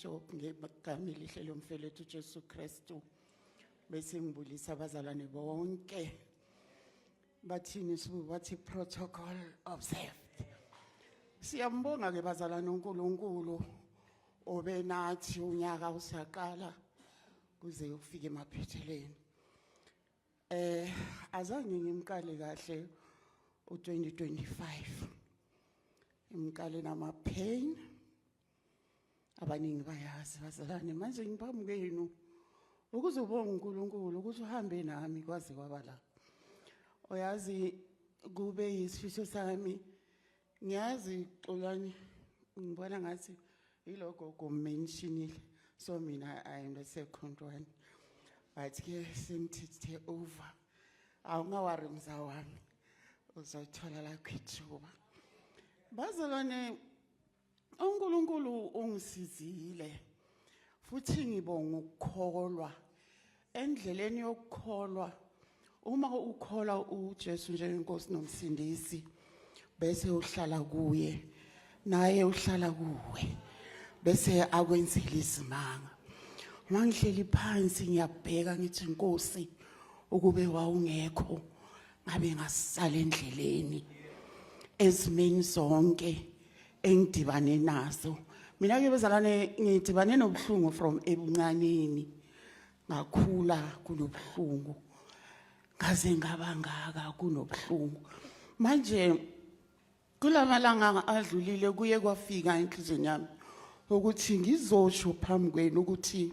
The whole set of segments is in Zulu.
Bishop ngegama elihle lomfeletu Jesu Kristu bese ngibulisa abazalwane bonke bathini bathi protocol observed. Siyambonga ke bazalwane uNkulunkulu obenathi unyaka usaqala kuze ufike emaphetheleni. Azange ngimqale kahle u2025. Imqale nama pain abaningi bayazi bazalwane manje ngiphambi kwenu ukuzobonga uNkulunkulu ukuthi uhambe nami kwaze kwaba la. Oyazi kube yisifiso sami ngiyazi xolani ngibona ngathi ilogo mentionile so mina I am the second one but ke simthethe over awungawari mzawami uzothola la kwithuba. Bazalwane uNkulunkulu ungisizile futhi ngibonga ukukholwa endleleni yokukholwa. Uma ukholwa uJesu njengenkosi nomsindisi bese uhlala kuye naye uhlala kuwe bese akwenzile izimanga. Mangihleli phansi ngiyabheka ngithi Nkosi ukube wawungekho ngabe ngasala endleleni ezimeni zonke engidibane nazo. Mina ke bazalwane ngidibane nobuhlungu from ebuncaneni ngakhula kunobuhlungu ngaze ngaba ngaka kunobuhlungu. Manje kulamalanga adlulile kuye kwafika enhlizweni yami ukuthi ngizosho phambi kwenu ukuthi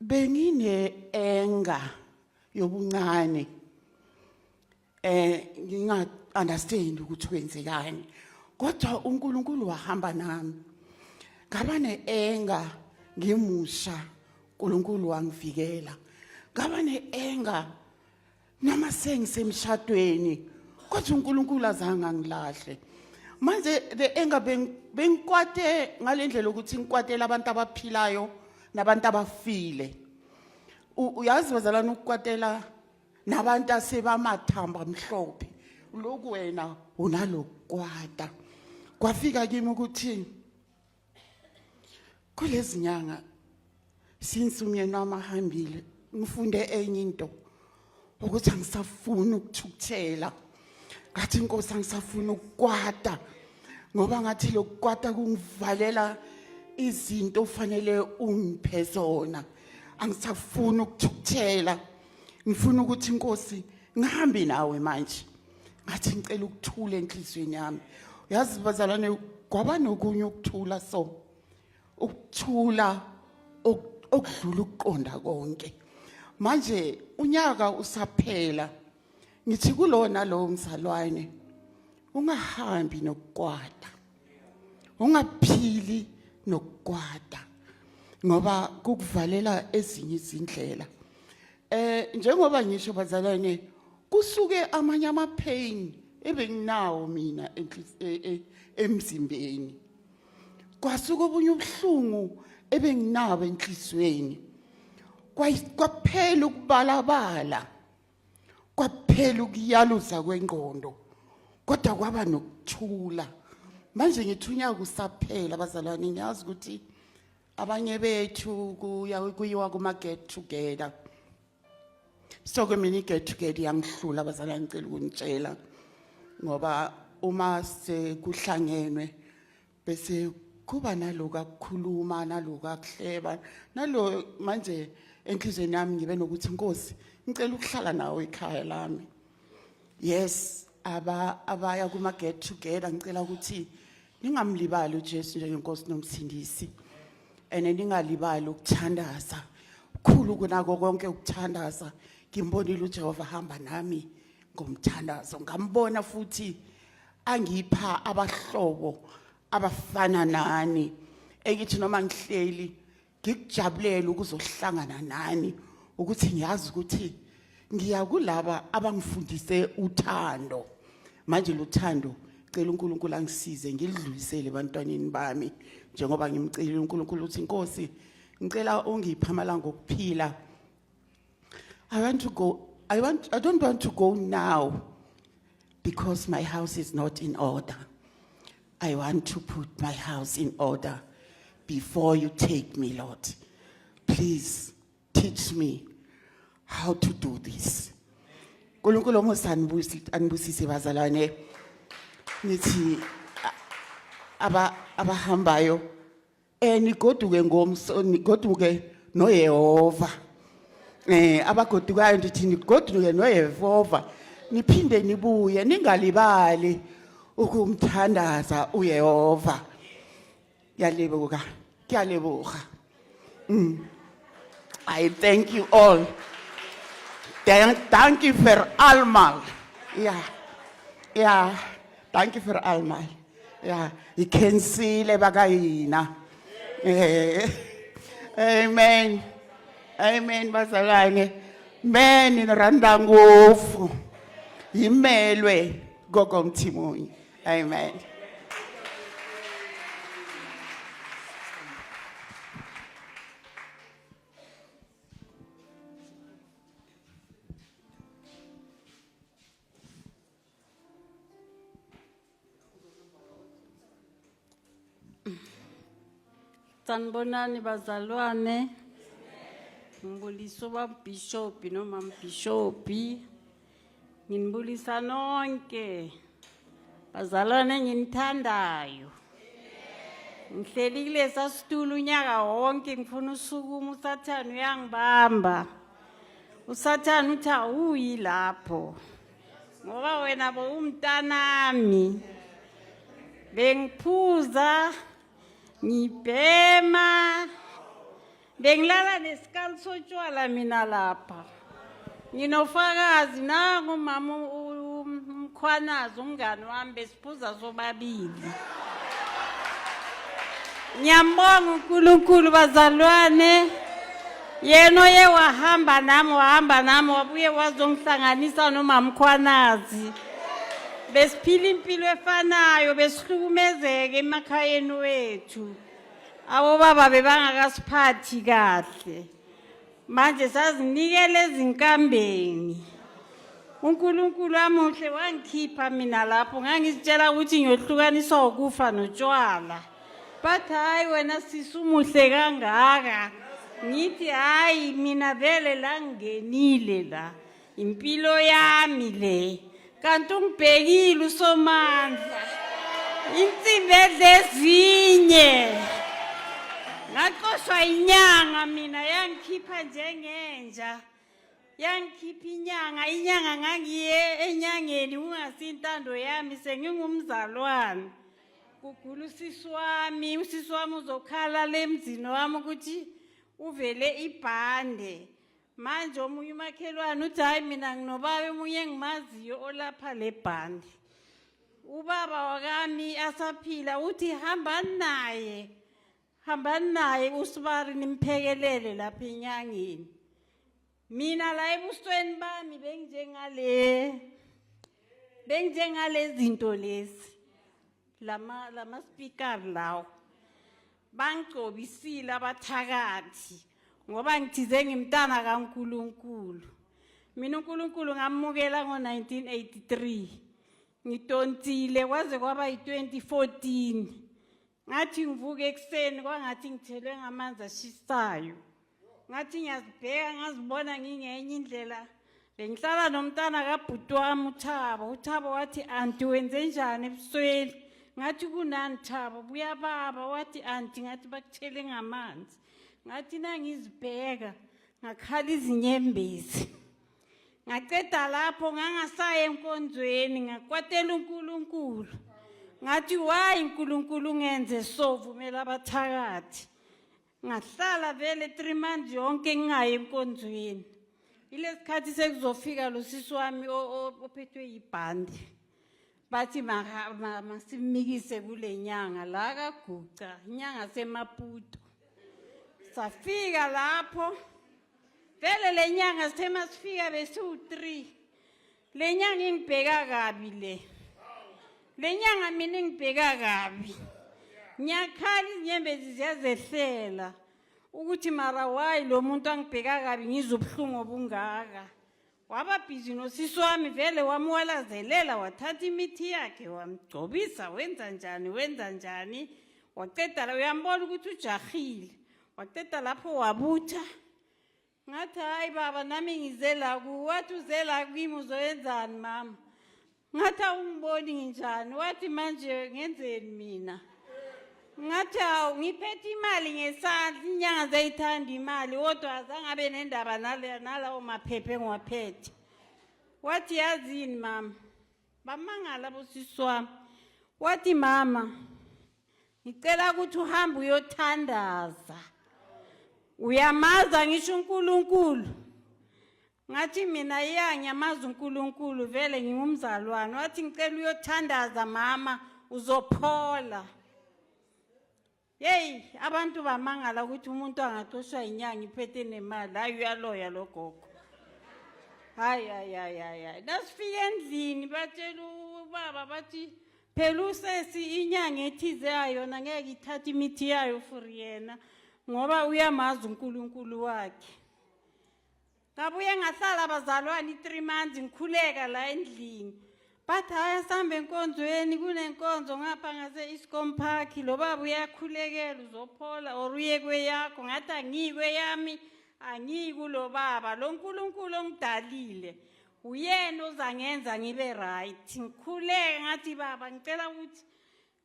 bengine enga yobuncane nginga understand ukuthi kwenzekani kodwa uNkulunkulu wahamba nami ngaba neenga ngemusha. uNkulunkulu wangivikela ngaba neenga noma sengisemshadweni kodwa uNkulunkulu azange angilahle. Manje le enga bengikwate ngalendlela ukuthi ngikwatela abantu abaphilayo nabantu abafile. Uyazi bazalwane ukukwatela nabantu asebamathamba amhlophe lokhu wena unalokwata. Kwafika kimi ukuthi kulezi nyanga since umyeni wami ahambile ngifunde enye into ukuthi angisafuni ukuthukuthela. Ngathi Nkosi angisafuni ukukwata ngoba ngathi lokukwata kungivalela izinto ofanele ungiphe zona. Angisafuni ukuthukuthela ngifuna ukuthi Nkosi ngihambe nawe manje. Ngathi ngicela ukuthula enhlizweni yami. Uyazi bazalwane kwaba nokunye ukuthula so ukuthula okudlula ukuqonda konke. Manje unyaka usaphela ngithi kulona lo mzalwane ungahambi nokukwata ungaphili nokukwata ngoba kukuvalela ezinye izindlela. Njengoba ngisho bazalwane kusuke amanye amapain ebenginawo mina emzimbeni kwasuka obunye ubuhlungu ebenginawo enhlizweni kwaphela ukubalabala kwaphela ukuyaluza kwengqondo kodwa kwaba nokuthula. Manje ngithunya kusaphela bazalwane ngiyazi ukuthi abanye bethu kuyiwa kuma get together so kumini get together yangihlula bazalwane ngicela ukunitshela ngoba uma sekuhlangenwe bese kuba naloku akukhuluma naloku akuhleba nalo. Manje enhlizweni yami ngibe nokuthi Nkosi ngicela ukuhlala nawe ekhaya lami. Yes abaya kuma get together ngicela ukuthi ningamlibali uJesu njengenkosi nomsindisi ene ningalibali ukuthandaza kukhulu kunako konke ukuthandaza. Ngimbonile uJehova hamba nami ngomthandazo ngambona futhi angipha abahlobo abafana nani engithi noma ngihleli ngikujabulela ukuzohlangana nani ukuthi ngiyazi ukuthi ngiya kulaba abangifundise uthando. Manje lothando cela uNkulunkulu angisize ngilidlulisele ebantwaneni bami njengoba ngimcela uNkulunkulu uthi Nkosi ngicela ungiphe amalanga okuphila. I don't want to go now because my house is not in order. I want to put my house in order before you take me, Lord. Please teach me how to do this. Nkulunkulu omusa anibusise bazalwane. Nithi abahambayo nigoduke ngomso nigoduke noYehova. Abagodukayo ndithi nigoduke noYehova. Niphinde nibuye ningalibali ukumthandaza uYehova. Yalebuka. Kyalebuka. I thank you all. Thank you for allemaal. Ja, thank you for allemaal. Ja, you can see lebagayina. Amen. Amen bazalwane. Men inranda ngofu. Yimelwe gogo mthimunye. Amen. Sanibonani bazalwane. Ngibulisa ubabhishophi noma mbhishophi. Nginibulisa nonke. Bazalwane nginithandayo. Ngihleli kulesa situlo unyaka wonke ngifuna usukuma uSathane uyangibamba. uSathane uthi awuyi lapho. Ngoba wena umntanami. Bengiphuza ngibhema bengilala nesikali sotshwala mina lapha nginofakazi nangu mama umkhwanazi umngani wami besiphuza sobabili ngiyambonga uNkulunkulu bazalwane yena oye wahamba nami wabuye wazongihlanganisa nomama umkhwanazi besiphila impilo efanayo besihlukumezeke emakhayeni wethu abo baba bebangakasiphathi kahle manje sazinikele ezinkambeni uNkulunkulu amuhle wangikhipha mina lapho ngangizitshela ukuthi ngiyohlukaniswa ukufa notshwala but hayi wena sisumuhle kangaka ngithi hayi mina vele la ngingenile la impilo yami le kanti ungibhekile uSomandla insimbi ezinye ngaqoshwa inyanga mina yangikhipha njengenja yangikhipha inyanga ngangiye enyangeni ungasintando yami sengingumzalwane kugula usisi wami uzokhala lemzini wami ukuthi uvele ibhande manje omunye umakhelwane uthi hayi mina nginobaba omunye engimaziyo olapha lebhandi ubaba wakami asaphila uthi hambani naye uSibari nimphekelele lapha enyangeni mina la ebusweni bami bengjengale zinto lezi lama speaker lawo bangicobisile abathakathi ngoba ngithize ngimntana kaNkulunkulu mina uNkulunkulu ngamukela ngo1983 ngitontile kwaze kwaba yi2014 ngathi ngivuka ekseni kwangathi ngithelwe ngamanzi ashisayo ngathi ngiyazibheka ngazibona ngingenye indlela bengihlala nomntana kabhuti wami uThabo wathi anti wenze njani ebusweni ngathi kunani Thabo buya baba wathi anti ngathi bakuthele ngamanzi ngathi nangizibheka ngakhala izinyembezi ngaqeda lapho ngangasaye enkonzweni ngakwatela uNkulunkulu ngathi why uNkulunkulu ungenze so vumela abathakathi ngahlala vele 3 months yonke ngingaye enkonzweni ilesikhathi sekuzofika lo sisi wami ophethwe yibhandi bathi masimikise kule nyanga la kaGuca inyanga seMaputo safika lapho vele lenyanga sithe masifika besiwu3 lenyanga ingibheka kabi lenyanga mina ngibheka kabi nyakhala izinyembezi ziyazehlela ukuthi mara why lo muntu angibheka kabi ngizobhlungu obungaka waba busy nosisi wami vele wamwalazelela wathatha imithi yakhe wamgcobisa wenza njani waqeda la uyambona ukuthi ujahile waqeda lapho wabutha ngathi hayi baba nami ngize la ku wathi uze la kimi uzoyenzani mama ngathi awungiboni nginjani wathi manje ngenzeni mina ngathi awu ngiphethe imali ngesandla inyanga zayithanda imali kodwa azangabe nendaba nalawo maphephe engiwaphethe wathi yazini mama bamangala bosisi wami wathi mama ngicela ukuthi uhambe uyothandaza uyamaza ngisho uNkulunkulu ngathi mina iyanyamaza uNkulunkulu vele ngingumzalwane wathi ngicela uyothandaza mama uzophola hey abantu bamangala ukuthi umuntu angaxoshwa inyanga iphethe nemali hayi uyaloya logogo hayi nasifike endlini batshela ubaba bathi phela usesi inyanga ethize yona ngeke ithathe imithi yayo for yena ngoba uyamaza uNkulunkulu wakhe ngabuye ngahlala abazalwane 3 months ngikhuleka la endlini bathi haya sambe enkonzweni kunenkonzo ngapha ngase Eskom Park lo baba uyakhulekela uzophola or uye kweyakho ngathi angikwe yami angikulo baba lo uNkulunkulu ongidalile uyena ozangenza ngibe right ngikhuleke ngathi baba ngicela ukuthi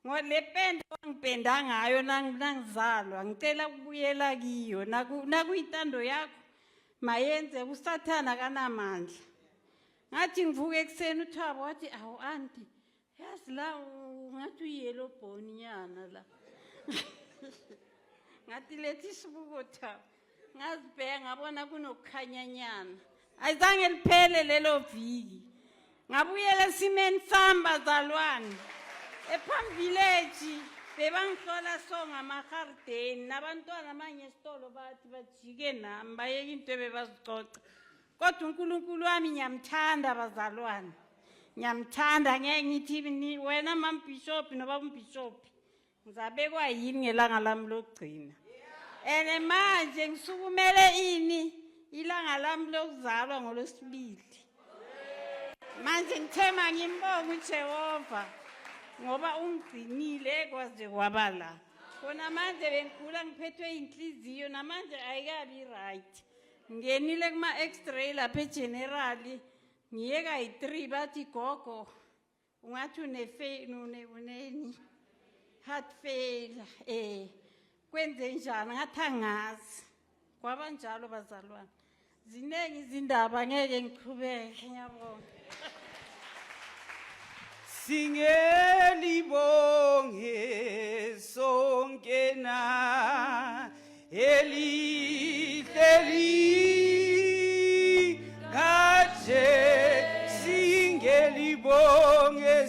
ngole pende wangipenda ngayo nangizalwa ngicela ukubuyela kiyo nakuyintando yakho mayenze usathana kanamandla ngathi ngivuke ekseni uThabo wathi awu aunty yazi la ngathi uyelo bone nyana la ngathi lethi sibuko Thabo ngazibheka ngabona kunokukhanyanyana ayizange liphele lelo viki ngabuyela esimeni samba zalwane ePalm Village bebangihlola songa amaGarden nabantwana manje esitolo bathi bajike nami bayeka into ebebazicoca kodwa uNkulunkulu wami ngiyamthanda bazalwane ngiyamthanda ngeke ngithi wena mama bishop nobaba umbishop ngizabekwa yini ngelanga lami lokugcina ene manje ngisukumele ini ilanga lami lokuzalwa ngolosibili manje ngithema ngimbonga uJehova ngoba ungigcinile kwaze kwabala khona manje bengikhula ngiphethwe inhliziyo namanje ayikabi right ngenile kuma x-ray lapha eGeneral ngiyeka i3 bathi gogo ungathi uneni heart failure kwenze njani ngathi angazi kwaba njalo bazalwane zinengi izindaba ngeke ngiqhubeke ngiyabonga Singelibonge sonke na elihleli kaje singelibonge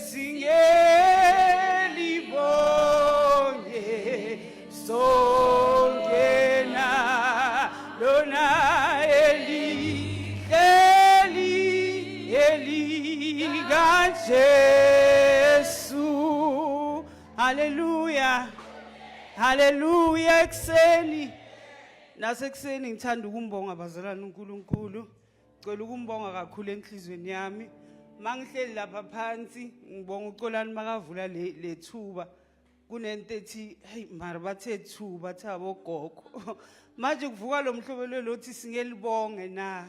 sonke na lona elihleli kaje Hallelujah. Hallelujah ekseni. Nasekuseni ngithanda ukumbonga bazalwane uNkulunkulu. Ngicela ukumbonga kakhulu enhlizweni yami. Mangihleli lapha phansi ngibonga uColani makavula lethuba. Kunento ethi hey mara bathe thuba thabo gogo. Manje kuvuka lo mhlobelo lothi singelibonge na.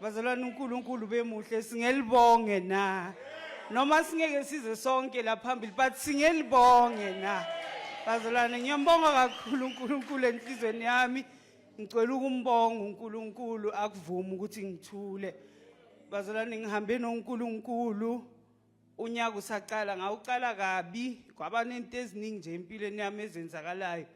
Bazalwane uNkulunkulu bemuhle singelibonge na. Noma singeke size sonke la phambili but singelibonge na bazalwane ngiyambonga kakhulu uNkulunkulu enhlizweni yami ngicela ukumbonga uNkulunkulu akuvuma ukuthi ngithule bazalwane ngihambe noNkulunkulu unyaka usaqala ngawuqala kabi kwaba nento eziningi nje empilweni yami ezenzakalayo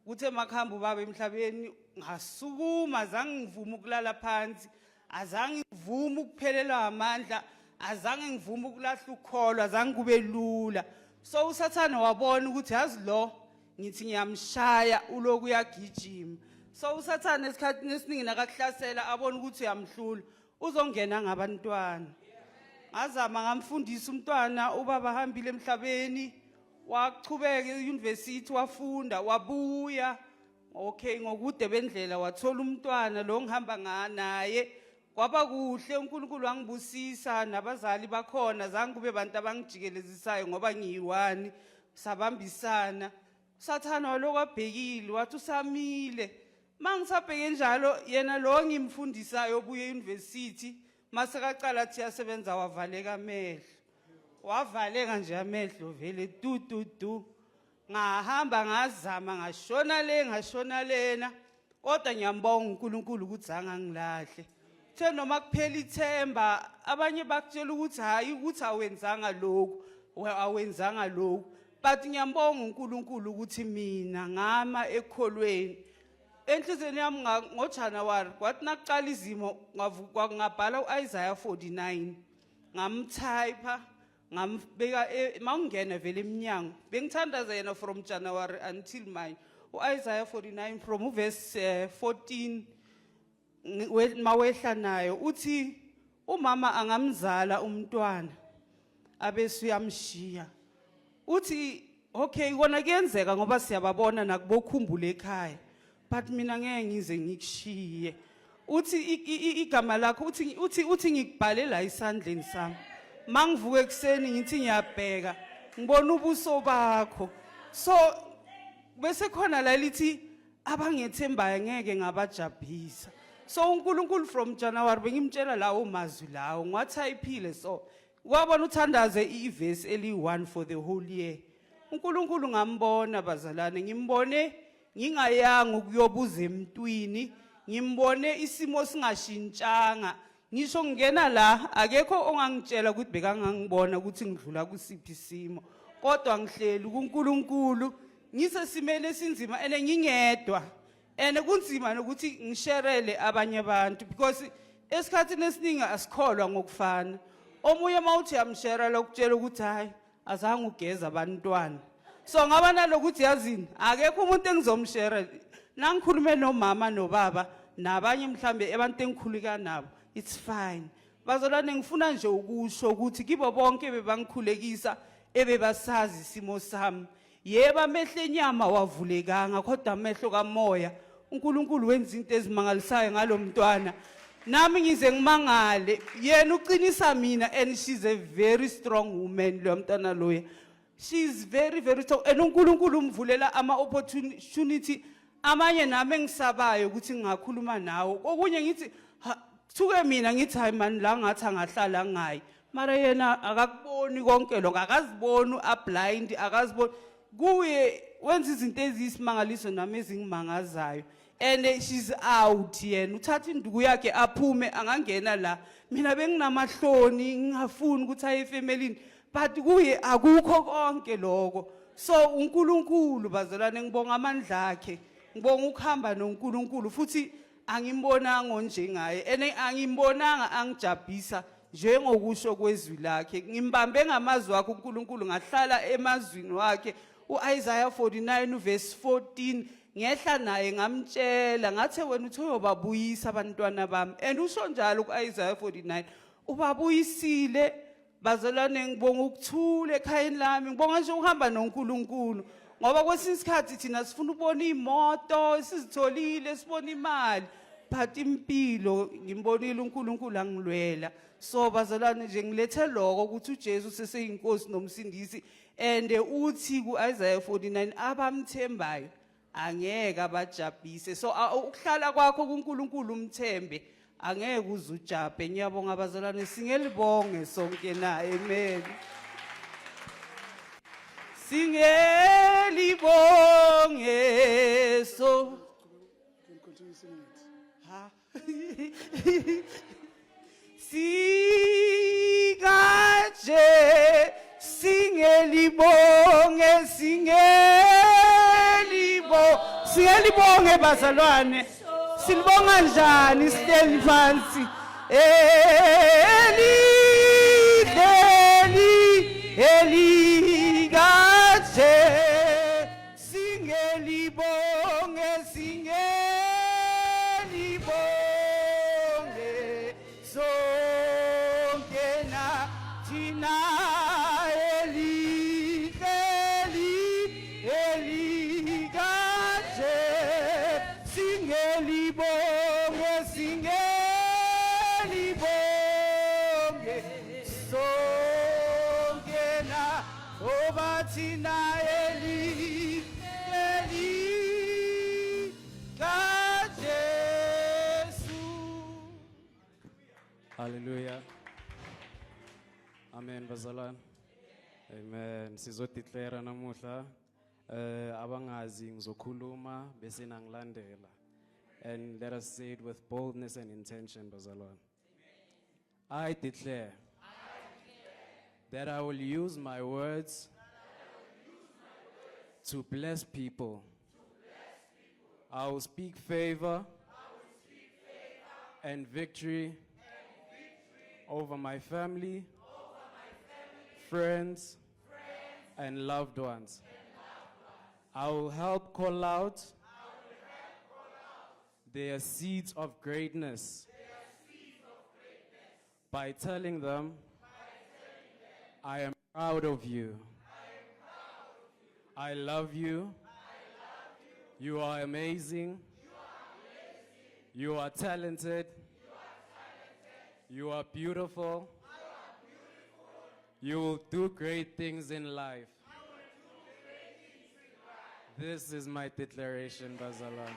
ukuthi emakhamba ubaba emhlabeni ngasukuma azange ngivume ukulala phansi azange ngivume ukuphelelwa amandla azange ngivume ukulahla ukholwa azange kube lula so usathana wabona ukuthi yazi lo ngithi ngiyamshaya uloku uyagijima so usathana esikhathini esiningi nakakuhlasela abona ukuthi uyamhlula uzongena ngabantwana ngazama ngamfundisa umntwana ubaba hambile emhlabeni waqhubeka euniversity wafunda wabuya okay ngokude bendlela wathola umntwana lo ngihamba naye kwaba kuhle uNkulunkulu wangibusisa nabazali bakhona zange kube bantu abangijikelezisayo ngoba ngiyiwani sabambisana Sathana waloko abhekile wathi usamile. Mangisabheke njalo yena lo ngimfundisayo obuye university masekaqala athi yasebenza wavaleka amehlo. Wavaleka nje amehlo vele du. Ngahamba ngazama ngashona lena. Kodwa ngiyambonga uNkulunkulu ukuthi angangilahle. Uthe noma kuphela ithemba abanye bakutshela ukuthi hayi ukuthi awenzanga lokhu. But ngiyambonga uNkulunkulu ukuthi mina ngama ekholweni. Enhlizweni yami ngoJanuary kwathi nakuqala izimo ngabhala uIsaiah 49. Ngamtype ngambeka mawungena vele eminyango. Bengithandaza yena from January until May. uIsaiah 49 from verse 14 mawehla nayo uthi umama angamzala umntwana abese uyamshiya. Uthi okay kona kuyenzeka ngoba siyababona nakubokhumbula ekhaya. But mina ngeke ngize ngikushiye. Uthi igama lakho uthi ngikubhale la isandleni sami. Mangivuka ekseni ngithi ngiyabheka ngibona ubuso bakho. So bese khona la lithi abangethembayo ngeke ngabajabhisa. So uNkulunkulu from January bengimtshela lawo mazwi lawo ngiwatypeile so wabona uthandaze iverse eli1 for the whole year. uNkulunkulu ngambona bazalwane ngimbone ngingayanga ukuyobuza emntwini ngimbone isimo singashintshanga ngisho ngena la akekho ongangitshela ukuthi bekangangibona ukuthi ngidlula kusiphi isimo kodwa ngihleli kuNkulunkulu ngisesimene esinzima ene ngingedwa ene kunzima nokuthi ngisherele abanye abantu because esikhathini esiningi asikholwa ngokufana. Omunye mawuthi yamsherela ukutshela ukuthi hayi azange ugeza abantwana. So ngaba nalokuthi yazini akekho umuntu engizomsherela nangikhulume nomama nobaba nabanye mhlambe abantu engikhulika nabo it's fine. Bazalwane ngifuna nje ukusho ukuthi kibo bonke bebangikhulekisa ebebasazi isimo sami. Yeba amehlo enyama wavulekanga kodwa amehlo kamoya uNkulunkulu wenza izinto ezimangalisayo ngalomntwana. Nami ngize ngimangale yena uqinisa mina and she's a very strong woman lo mntana loya. She's very strong and uNkulunkulu umvulela ama opportunity amanye nami engisabayo ukuthi ngingakhuluma nawo. Okunye ngithi thuke mina ngithi hayi man la ngathi angahlala ngayi. Mara yena akakuboni konke lokho akaziboni blind akaziboni kuye wenza izinto ezisimangaliso nami ezingimangazayo. And she's out yena uthatha induku yakhe aphume angangena la mina benginamahloni ngingafuni ukuthi aye efamilini but kuye akukho konke lokho. So uNkulunkulu bazalwane ngibonga amandla akhe ngibonga ukuhamba noNkulunkulu futhi angimbonanga njengaye ene angimbonanga angijabhisa njengokusho kwezwi lakhe. Ngimbambe ngamazwi akhe uNkulunkulu ngahlala emazwini wakhe uIsaiah 49 verse 14 ngehla naye ngamtshela ngathi wena uthi uyobabuyisa abantwana bami and usho njalo kuIsaiah 49 ubabuyisile. Bazalwane ngibonga ukuthula ekhayeni lami ngibonga nje uhamba noNkulunkulu ngoba kwesinye isikhathi thina sifuna ukubona imoto sizitholile sibona imali but impilo ngimbonile uNkulunkulu angilwela. So bazalwane nje ngilethe lokho ukuthi uJesu seseyinkosi nomsindisi and uthi kuIsaiah 49 abamthembayo angeke abajabhise. So ukuhlala kwakho kuNkulunkulu umthembe angeke uzujabhe. Ngiyabonga bazalwane singelibonge sonke na amen. Singelibonge so Singaje singelibonge singelibonge bazalwane silibonga njani sihleli phansi eli kaje singelibonge sonke na thina eli kaje singelibonge sonke na oba thina eli Hallelujah. Amen, bazalwane. Amen. Sizodeclare namuhla abangazi ngizokhuluma bese nangilandela. And let us say it with boldness and intention, bazalwane. I declare that I will use my words to bless people. I will speak favor and victory over my family, friends, and loved ones. I will help call out their seeds of greatness by telling them, I am proud of you. I love you. You are amazing. You are talented. You are beautiful. You will do great things in life. This is my declaration, bazalwane.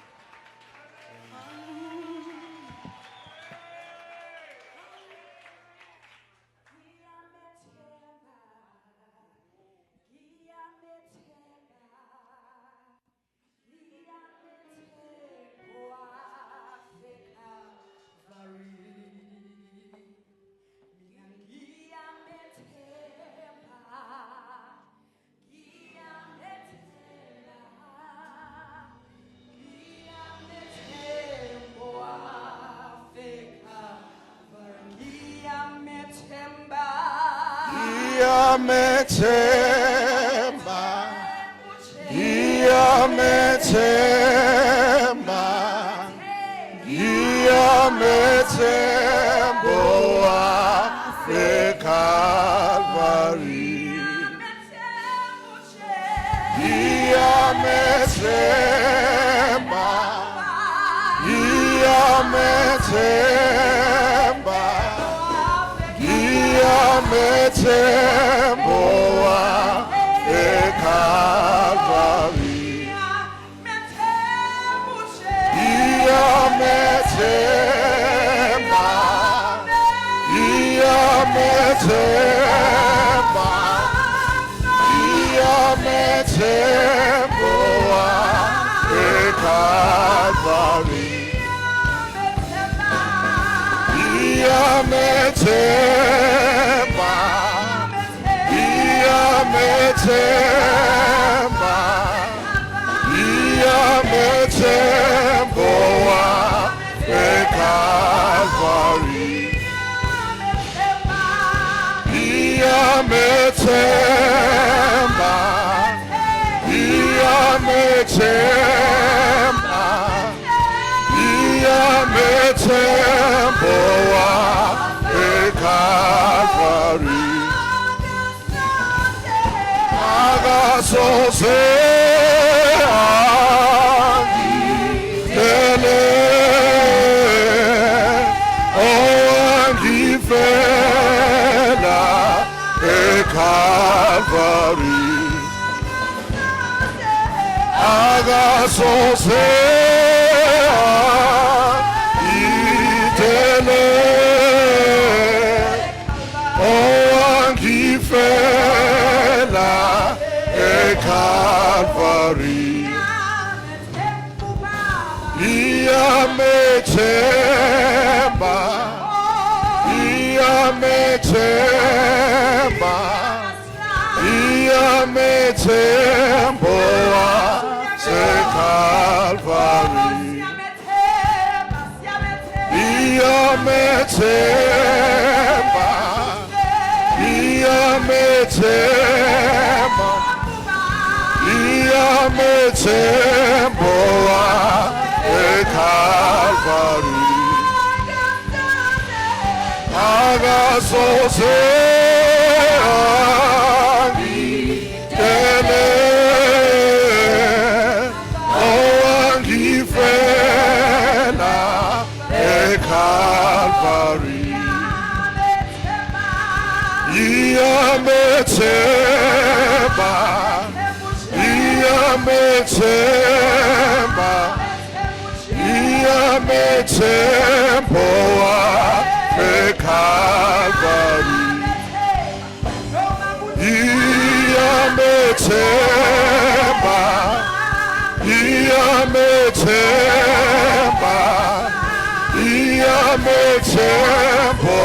Iyamethembo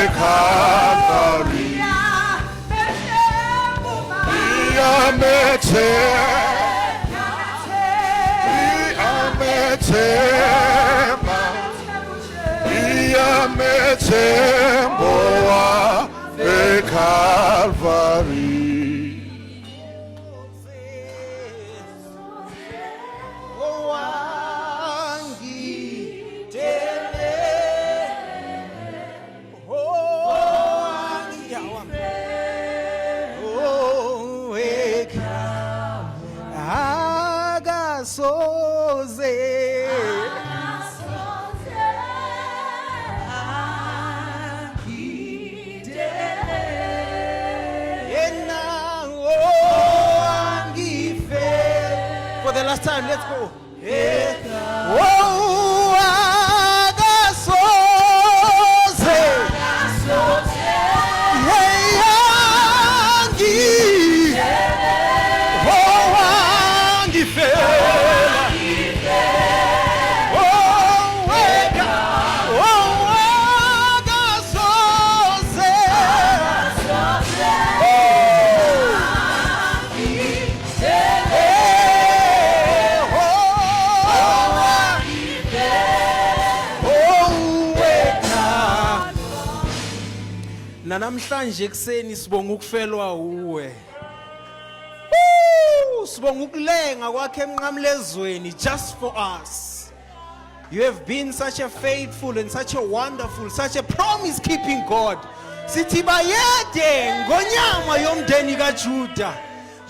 eKalvari. Iyamethembo eKalvari. For the last time, let's go. Namhlanje kuseni sibonga ukufelwa uwe. Sibonga ukulenga kwakhe emnqamlezweni just for us. You have been such a faithful and such a wonderful, such a promise-keeping God. Sithi bayede ngonyama yomndeni kaJuda.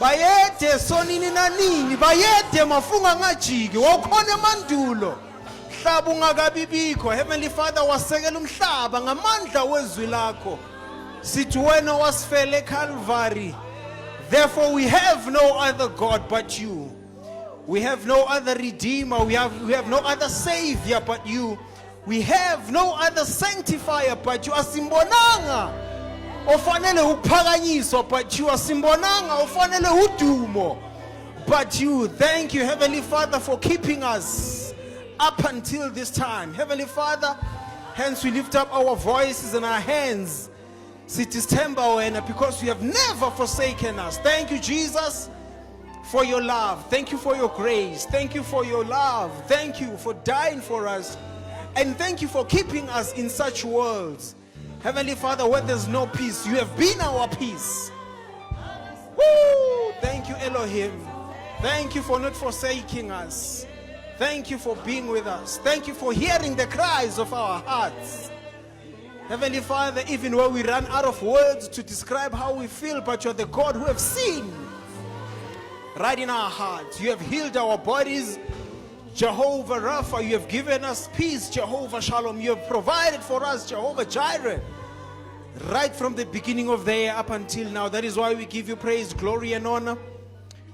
Bayede sonini nanini, bayede mafunga ngajiki, wakhona emandulo. Mhlaba ungakabibikho. Heavenly Father wasekela umhlaba ngamandla wezwi lakho. Sithi wena wasifele eCalvary. Therefore we have no other God but you. We have no other Redeemer. We have no other Savior but you. We have no other Sanctifier but you. Asimbonanga ofanele ukuphakanyiswa but you. Asimbonanga ofanele udumo but you. Thank you, Heavenly Father, for keeping us up until this time. Heavenly Father, hence we lift up our voices and our hands. Sithemba wena, because you have never forsaken us. Thank you, Jesus, for your love. Thank you for your grace. Thank you for your love. Thank you for dying for us. And thank you for keeping us in such worlds. Heavenly Father, where there's no peace, you have been our peace. Woo! Thank you, Elohim. Thank you for not forsaking us. Thank you for being with us. Thank you for hearing the cries of our hearts. Heavenly Father, even where we run out of words to describe how we feel, but you're the God who have seen right in our hearts. You have healed our bodies, Jehovah Rapha. You have given us peace, Jehovah Shalom. You have provided for us, Jehovah Jireh, right from the beginning of the year up until now. That is why we give you praise, glory, and honor.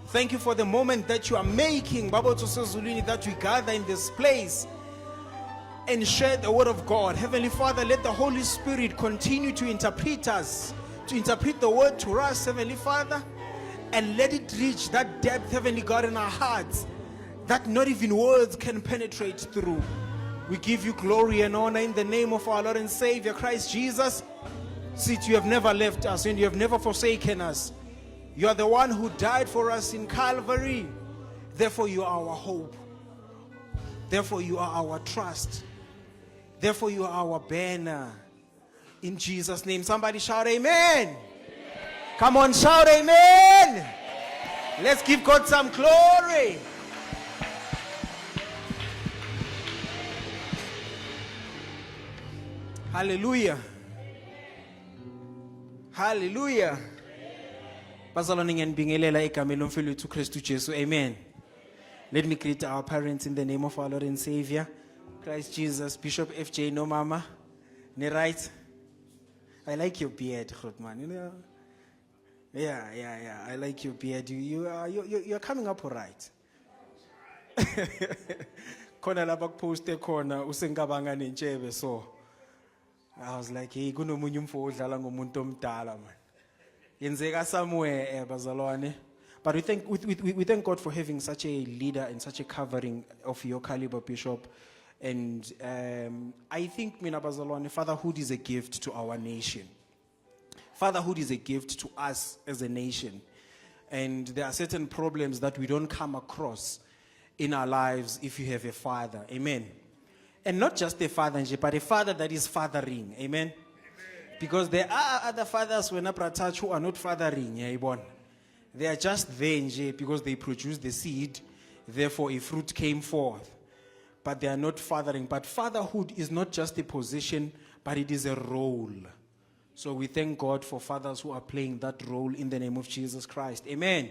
Thank you for the moment that you are making, Baba Tosozulini, that we gather in this place and share the word of God. Heavenly Father, let the Holy Spirit continue to interpret us, to interpret the word to us, Heavenly Father, and let it reach that depth, Heavenly God, in our hearts that not even words can penetrate through. We give you glory and honor in the name of our Lord and Savior Christ Jesus. Since you have never left us and you have never forsaken us, you are the one who died for us in Calvary. Therefore you are our hope. Therefore you are our trust. Therefore you are our banner. In Jesus' name, somebody shout amen. Amen. Come on, shout amen. Amen. Let's give God some glory. Hallelujah. Hallelujah. Bazalwane ngiyanibingelela egameni lomfelo wethu Kristu Jesu. Amen. Let me greet our parents in the name of our Lord and Savior Christ Jesus. Bishop FJ no mama. Ne right? I like your beard, Grootman. You know? Yeah. I like your beard. You're coming up all right. Khona lapha kuposte khona usengabanga nentshebe so. I was like, hey, kunomunye umfo odlala ngomuntu omdala man. Yenzeka somewhere bazalwane. But we thank God for having such a leader and such a covering of your caliber, Bishop. And I think, mina bazalwane, fatherhood is a gift to our nation. Fatherhood is a gift to us as a nation. And there are certain problems that we don't come across in our lives if you have a father. Amen. And not just a father, but a father that is fathering. Amen. Because there are other fathers when touch who are not fathering. They are just there because they produce the seed, therefore a fruit came forth. But they are not fathering. But fatherhood is not just a position, but it is a role. So we thank God for fathers who are playing that role in the name of Jesus Christ. Amen.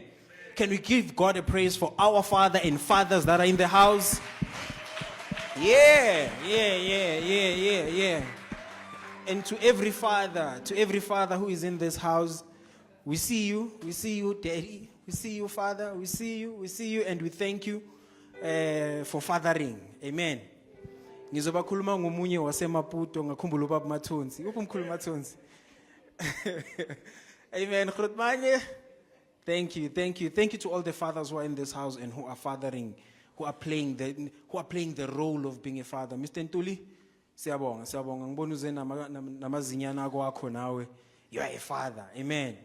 Can we give God a praise for our father and fathers that are in the house? Yeah. And to every father who is in this house, we see you, Daddy. We see you, Father. We see you, and we thank you for fathering. Amen. Ngizobakhuluma ngomunye wasemaputo ngakhumbula ubaba Mathonsi. Uphi umkhulu Mathonsi? Amen. Grootmanje. Thank you to all the fathers who are in this house and who are fathering, who are playing the role of being a father. Mr. Ntuli, siyabonga. Ngibona uze namazinyana akho nawe. You are a father. Amen.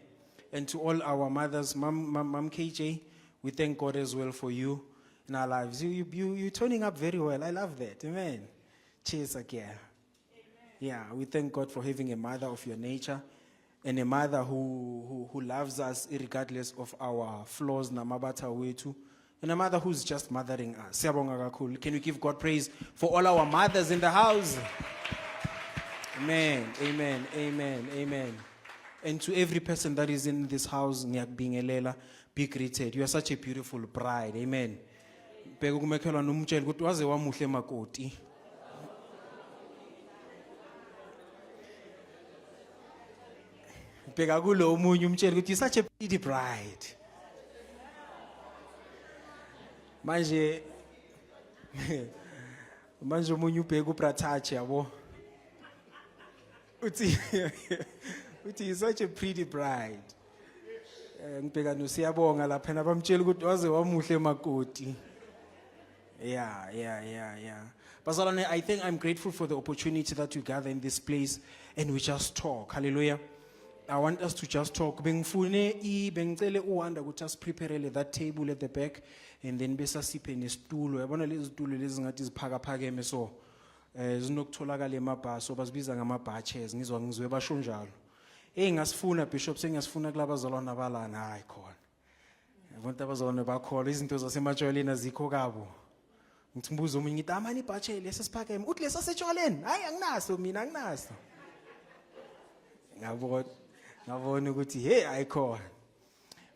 And to all our mothers, Mom KJ, we thank God as well for you in our lives. You're turning up very well. I love that. Amen. Cheers again. Yeah, we thank God for having a mother of your nature and a mother who loves us regardless of our flaws, namabata wetu, and a mother who's just mothering us. Siyabonga kakhulu. Can we give God praise for all our mothers in the house? Amen. And to every person that is in this house, ngiyakubingelela, be greeted. You are such a beautiful bride. Amen. Bheka kumakhelwa nomtshela ukuthi waze wamuhle makoti. Bheka kulo omunye umtshela ukuthi you're such a pretty bride. Manje omunye ubheka uBrathachi yabo. Uthi you're such a pretty bride. Ngibheka noSiyabonga lapha nabamtshela ukuthi waze wamuhle makoti. Yeah. Bazalwane, I think I'm grateful for the opportunity that we gather in this place and we just talk. Hallelujah. I want us to just talk. Bengicele uwanda ukuthi asipreparele that table at the back and then besa siphe nesitulo. Yabona lezi zitulo lezi ngathi ziphakaphakeme so zinokutholakala emabhaso bazibiza ngama-batches ngizwe basho njalo. Ngasifuna Bishop sengasifuna kulabazalwane abalana hayi khona. Abantu abazalwane bakhola izinto zasemajwayeleni azikho kabo. Ngitsimbuza umunye ngithi amani ibhatche lesi siphakeme uthi lesa setshwaleni hayi anginaso mina anginaso. Ngabona ukuthi hey ayikho.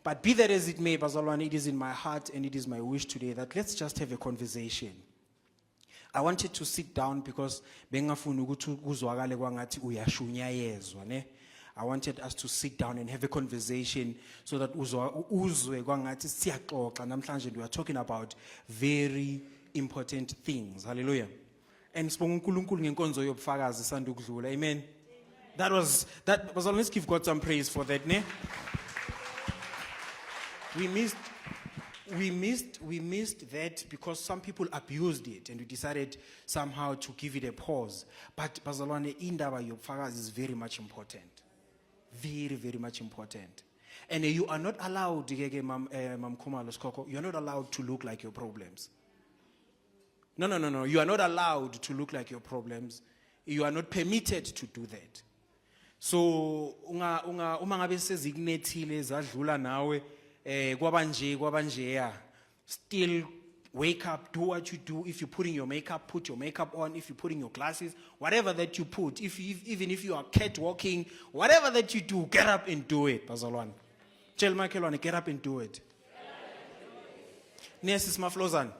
But be that as it may, bazalwane, it is in my heart and it is my wish today that let's just have a conversation. I wanted to sit down because bengafuna ukuthi kuzwakale kwangathi uyashunyayezwa ne. I wanted us to sit down and have a conversation so that uzwe kwangathi siyaxoxa namhlanje we are talking about very important things. Hallelujah. And sibonga uNkulunkulu ngenkonzo yobufakazi sanda ukudlula. Amen. That was let's give God some praise for that, ne? We missed that because some people abused it and we decided somehow to give it a pause. But bazalwane indaba yobufakazi is very much important. Very, very much important. And you are not allowed, Mam Khumalo Skoko, you are not allowed to look like your problems. No. You are not allowed to look like your problems. You are not permitted to do that. So, uma ngabe sezikunethile zadlula nawe kwabanje ya. Still wake up, do what you do. If you're putting your makeup, put your makeup on. If you're putting your glasses, whatever that you put, even if you are catwalking, whatever that you do, get up and do it, bazalwane. Tell Michael, get up and do it. Nesi smaflozan.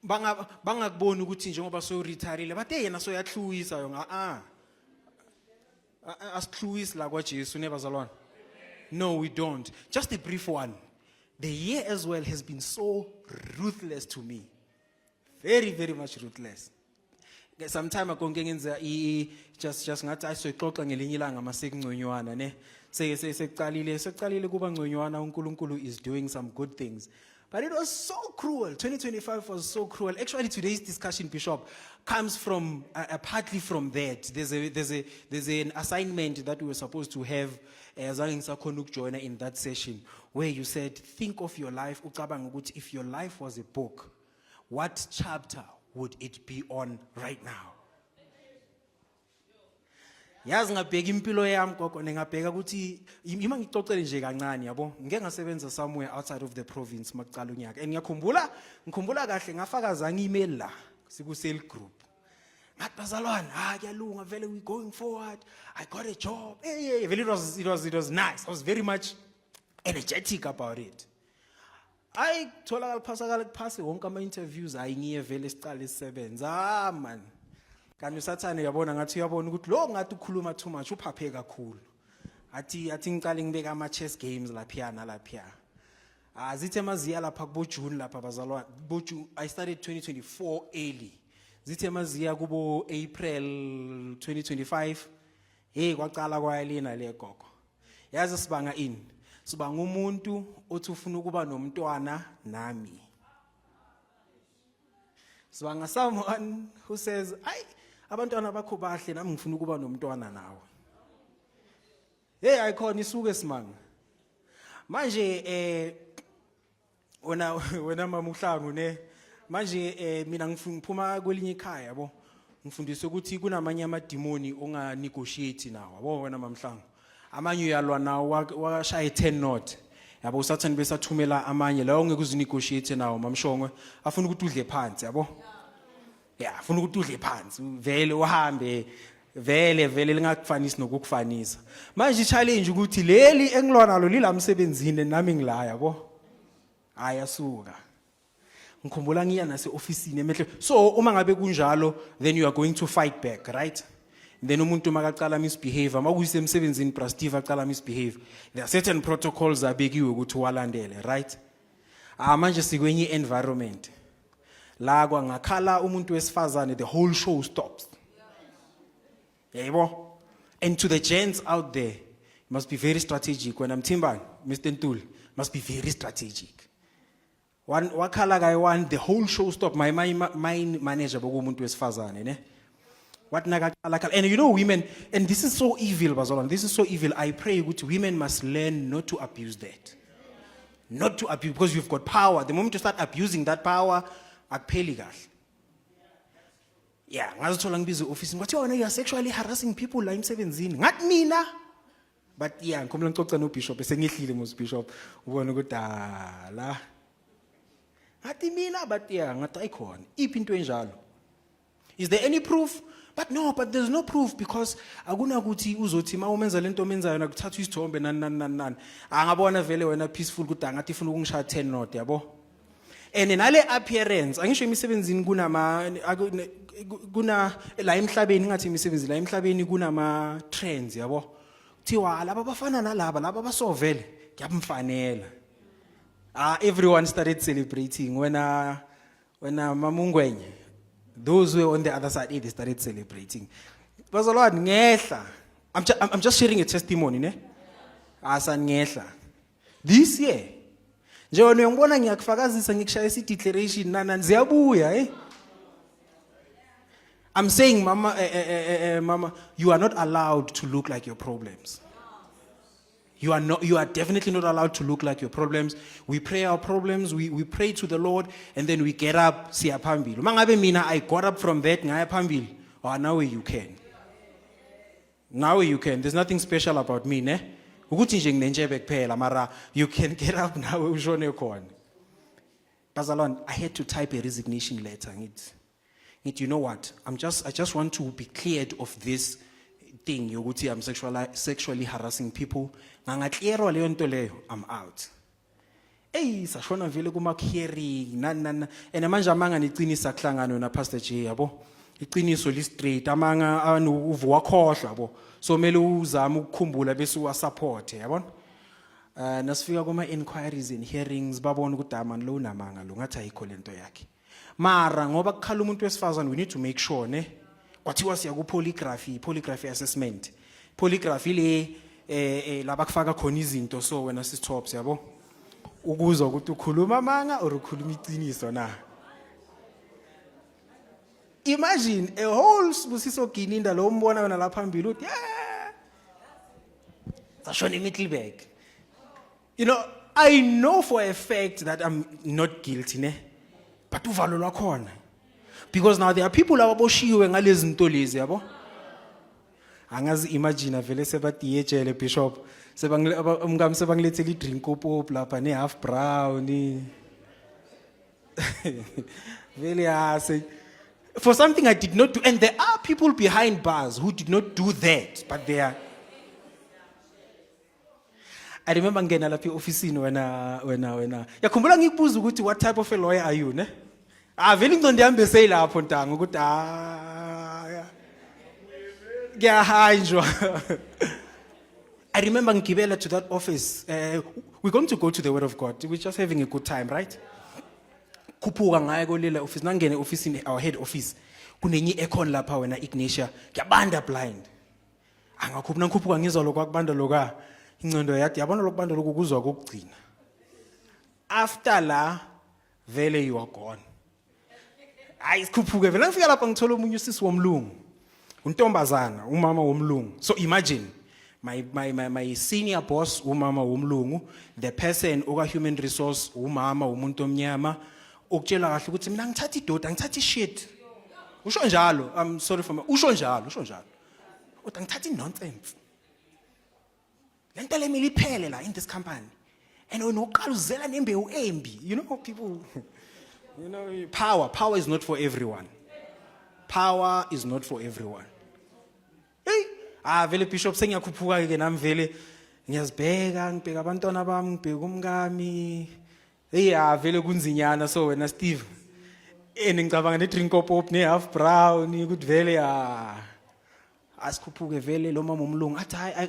Bangakuboni ukuthi njengoba so retireile, but yena so yahluyisa yona asihluwisi la kwaJesu nebazalwane. No, we don't. Just a brief one. The year as well has been so ruthless to me. Very, very much ruthless. Some time ago ngenza just ngathi ayisoxoxa ngelinye ilanga masekungconywana ne. Sekuqalile kuba ngconywana uNkulunkulu is doing some good things. But it was so cruel. 2025 was so cruel. Actually, today's discussion, Bishop, comes from partly from that. There's an assignment that we were supposed to have as a joiner in that session, where you said, think of your life. If your life was a book, what chapter would it be on right now? Yazi ngabheka impilo yami gogo ngabheka ukuthi ima ngixoxele nje kancane yabo ngeke ngasebenza somewhere outside of the province makucala unyaka and ngikhumbula kahle ngafakaza ngi-email la siku cell group ngathi bazalwane kuyalunga vele we going forward, I got a job. Hey, it was nice. I was very much energetic about it. I tholakala phasa wonke ama interviews ayingiye vele siqale sisebenza man. Kanti usathane yabona ngathi uyabona ukuthi lo ngathi ukhuluma too much uphaphe kakhulu. Athi ngicale ngibeka ama chess games lapha nalapha. Zithe maziya lapha kubo June lapha bazalwa. I started 2024 early. Zithe maziya kubo April 2025. Hey kwaqala kwayalina le gogo. Yazi sibanga ini. Sibanga umuntu othi ufuna ukuba nomntwana nami. Sibanga someone who says, abantwana bakho bahle nami ngifuna ukuba nomntwana nawe. Hey ayikhona isuke simanga. Manje wena mama uHlangu ne manje mina ngiphuma kwelinye ikhaya yabo. Ngifundise ukuthi kunamanye amademoni onga negotiate nawo yabo wena mama uHlangu. Amanye uyalwa nawo washaya 10 knot. Yabo usathani besathumela amanye la ongeke uzinegotiate nawo mamshongwe afuna ukuthi udle phansi yabo. Yeah, afuna ukuthi udle phansi vele uhambe vele lingakufanisi nokukufanisa. Manje challenge ukuthi leli engilwa nalo lilamsebenzini nami ngila yabo. Ayasuka. Ngikhumbula ngiya nase officeini emehle. So uma ngabe kunjalo then you are going to fight back, right? Then umuntu makaqala misbehave, makuyise emsebenzini Prastive aqala misbehave. There are certain protocols abekiwe ukuthi walandele, right? Manje sikwenye environment. La kwa ngakhala umuntu wesifazane the whole show stops. Yebo. And to the gents out there, you must be very strategic. When I'm Timbang, Mr. Ntul, must be very strategic. One wakhala guy one the whole show stopped. My manager boku umuntu wesifazane ne. What nakakhala and you know women, and this is so evil bazalwane. This is so evil. I pray ukuthi women must learn not to abuse that. Not to abuse because you've got power. The moment you start abusing that power, akupheli kahle. Yeah, ngazithola ngibiza office ngathi wena you are sexually harassing people la emsebenzini. Ngathi mina. But yeah, ngikhombela ngixoxa no bishop esengihlile mos bishop ubona ukuthi la. Ngathi mina but yeah, ngathi ayikhona. Iphi into enjalo? Is there any proof? But no, but there's no proof because akunakuthi uzothi mawumenza lento omenzayo nakuthatha isithombe nani. Angabona vele wena peaceful ukuthi angathi ufuna ukungishaya 10 knot yabo. And nale appearance angisho imisebenzini kuna la emhlabeni ngathi imisebenzi la emhlabeni kunama trends yabo. Thiwa laba bafana nalaba laba basovele kuyamfanela. Everyone started celebrating when Mamungwenye, those who were on the other side, they started celebrating. Bazalwane ngehla. I'm just sharing a testimony ne. Asa ngehla. This year nje wena ngibona ngiyakufakazisa ngikushaya isi declaration nana ziyabuya I'm saying mama you are not allowed to look like your problems. You are definitely not allowed to look like your problems. We pray our problems, we pray to the Lord, and then we get up, siya phambili. Mangabe mina I got up from that, ngaya phambili. Now you can. Now you can. There's nothing special about me, ne? Ukuthi nje nginenjebe kuphela, mara you can get up now ushone khona. Bazalwane, I had to type a resignation letter. You know what? I just want to be cleared of this thing yokuthi I'm sexually harassing people. Ngangaclearwa leyo nto leyo, I'm out. Sashona vele kuma hearing and manje amanga niqinisa kuhlangano na Pastor J yabo. Iqiniso li straight amanga uvuwa khohlwa yabo. So mele uzama ukukhumbula bese uwa support yabona. Nasifika kuma inquiries and hearings babona ukuthi amani lo namanga lo ngathi ayikho lento yakhe. Mara ngoba kukhala umuntu wesifazane we need to make sure ne kwathiwa siya ku polygraphy assessment. Polygraphy le laba kufaka khona izinto so wena sisithops yabo. ukuzwa ukuthi ukhuluma amanga or ukhuluma iqiniso na. Imagine a whole Sibusiso Gininda lo umbona wena lapha phambili uthi yeah. Sashona eMiddelburg. You know, I know for a fact that I'm not guilty, ne? But uvalo lwakhona. Because now there are people ababoshiwe ngalezi zinto lezi yabo. Angazi imagine vele sebathi ejele bishop umngami sebangilethela idrink pop lapha ne half brown. Vele say for something I did not do, and there are people behind bars who did not do that, but they are. I remember ngena lapha officeini wena yakhumbula ngikubuza ukuthi what type of a lawyer are you, ne? Vele ngqondo yami bese lapho ntanga ukuthi ngiyahanjwa. I remember ngigibela to that office. We're going to go to the Word of God. We're just having a good time, right? Kuphuka ngaye kolela office nangene office in our head office kunenye aircon lapha wena Ignatia ngiyabanda blind angakhupha ngikhuphuka ngizwa lokubanda loka ingcondo yathi yabona lokubanda lokuzwa kokugcina after la vele you are gone isikhuphuke vele ngifika lapha ngithola umunye usisi womlungu untombazana umama womlungu. So imagine my senior boss umama womlungu, the person oka human resource umama umuntu omnyama ukutshela kahle ukuthi mina ngithatha idoda ngithatha ishit. Usho njalo, I'm sorry for usho njalo. Uthi ngithatha nonsense. Lento lemile iphele la in this company. And when uqala uzela nembewu embi, you know people you know power is not for everyone. Power is not for everyone. Hey, vele bishop sengiyakhuphuka ke nami vele ngiyazibheka ngibheka abantwana bami ngibheka umngami. Hey, vele kunzinyana so wena Steve. Ngicabanga ne drink pop ne half brown ukuthi vele asikhuphuke vele lo mama umlungu athi I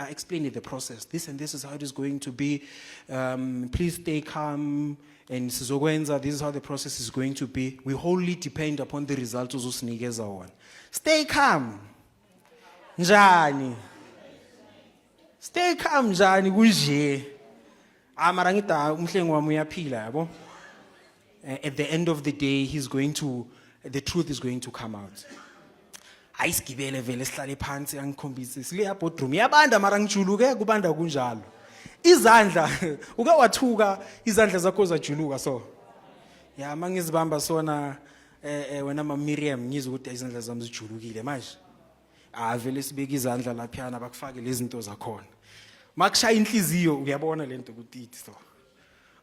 explain the process. This and this is how it is going to be. Please stay calm and sizokwenza, this is how the process is going to be. We wholly depend upon the results ozosinikeza wona. Stay calm. Njani? Stay calm njani kunje? Mara ngita umhlengi wami uyaphila yabo. At the end of the day the truth is going to come out. Ayisigibele vele sihlale phansi angikhombise sileya boardroom yabanda mara ngijuluke kubanda kunjalo. Izandla uke wathuka izandla zakho zajuluka so. Ya mangizibamba sona wena ma Miriam ngizwe ukuthi izandla zami zijulukile manje. Vele sibeka izandla laphana bakufake lezi zinto zakhona. Makushaya inhliziyo uyabona lento ukuthi so.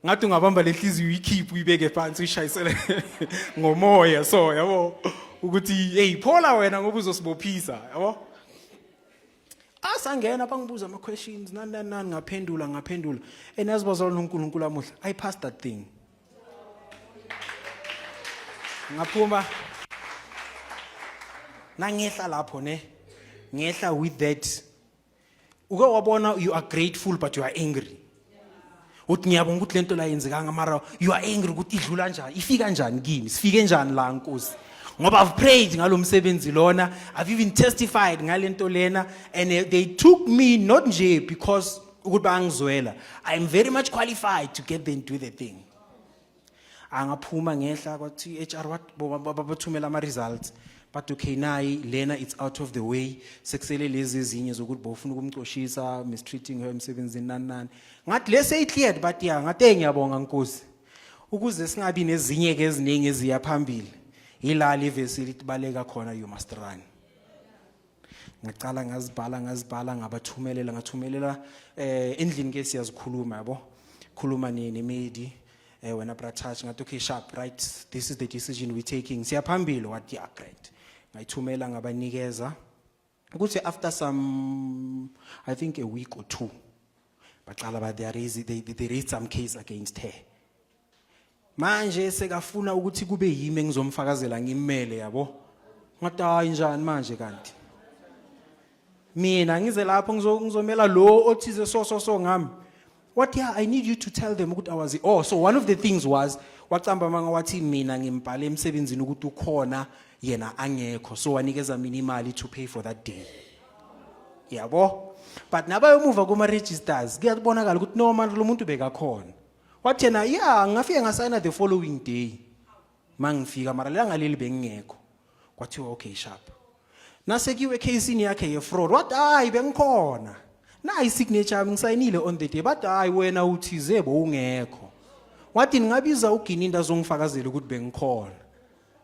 Ngathi ungabamba lenhliziyo uyikhiphe uyibeke phansi uyishayisele ngomoya so yabo ukuthi hey phola wena ngoba uzosibophisa yabo. Asangena bangibuza ama questions nani ngaphendula enazibazwa uNkulunkulu amuhla I passed that thing. Ngaphuma nangehla lapho ne ngehla with that uke wabona you are grateful but you are angry. Uthi ngiyabonga ukuthi lento la yenzekanga mara you are angry ukuthi idlula kanjani ifika kanjani kimi sifike kanjani la Nkosi ngoba I've prayed ngalomsebenzi lona, I've even testified ngalento lena, and they took me not nje because ukuthi bangizwela. I'm very much qualified to get them to do the thing. Angaphuma ngehla kwathi HR what babathumela ama results but okay nayi lena it's out of the way sekusele lezi ezinye zokuthi bofuna ukumcoshisa mistreating her emsebenzini nani ngathi lese I cleared but yeah ngathi ngiyabonga Nkosi ukuze singabi nezinye ke eziningi eziya phambili ilali ivesi litbaleka khona you must run. Ngicala ngazibhala ngathumelela endlini ke siyazikhuluma yabo khuluma nemedi wena bratouch ngathi okay sharp right this is the decision we're taking siyaphambili what yeah great ngayithumela ngabanikeza ukuthi after some I think a week or two baqala ba they raised some case against her. Manje sekafuna ukuthi kube yimi engizomfakazela ngimele yabo ngathi hayi njani manje kanti mina ngize lapho ngizomela lo othize so ngami. What yeah I need you to tell them ukuthi I was so one of the things was wacamba manga wathi mina ngimbhale emsebenzini ukuthi ukhona yena angekho so wanikeza mina imali to pay for that day yabo But nabayomuva kuma-registers kuyabonakala ukuthi no manje lo muntu bekakhona. Wathi yena yeah ngafike ngasayina the following day. Mangifika mara langa leli bengingekho. Kwathiwa okay sharp. Nasekiwe case yakhe ye-fraud. Wathi hayi bengikhona. Na i-signature yami ngisayinile on the day. But hayi wena uthize bowungekho. Wathi ningabiza uGininda azongifakazela ukuthi bengikhona.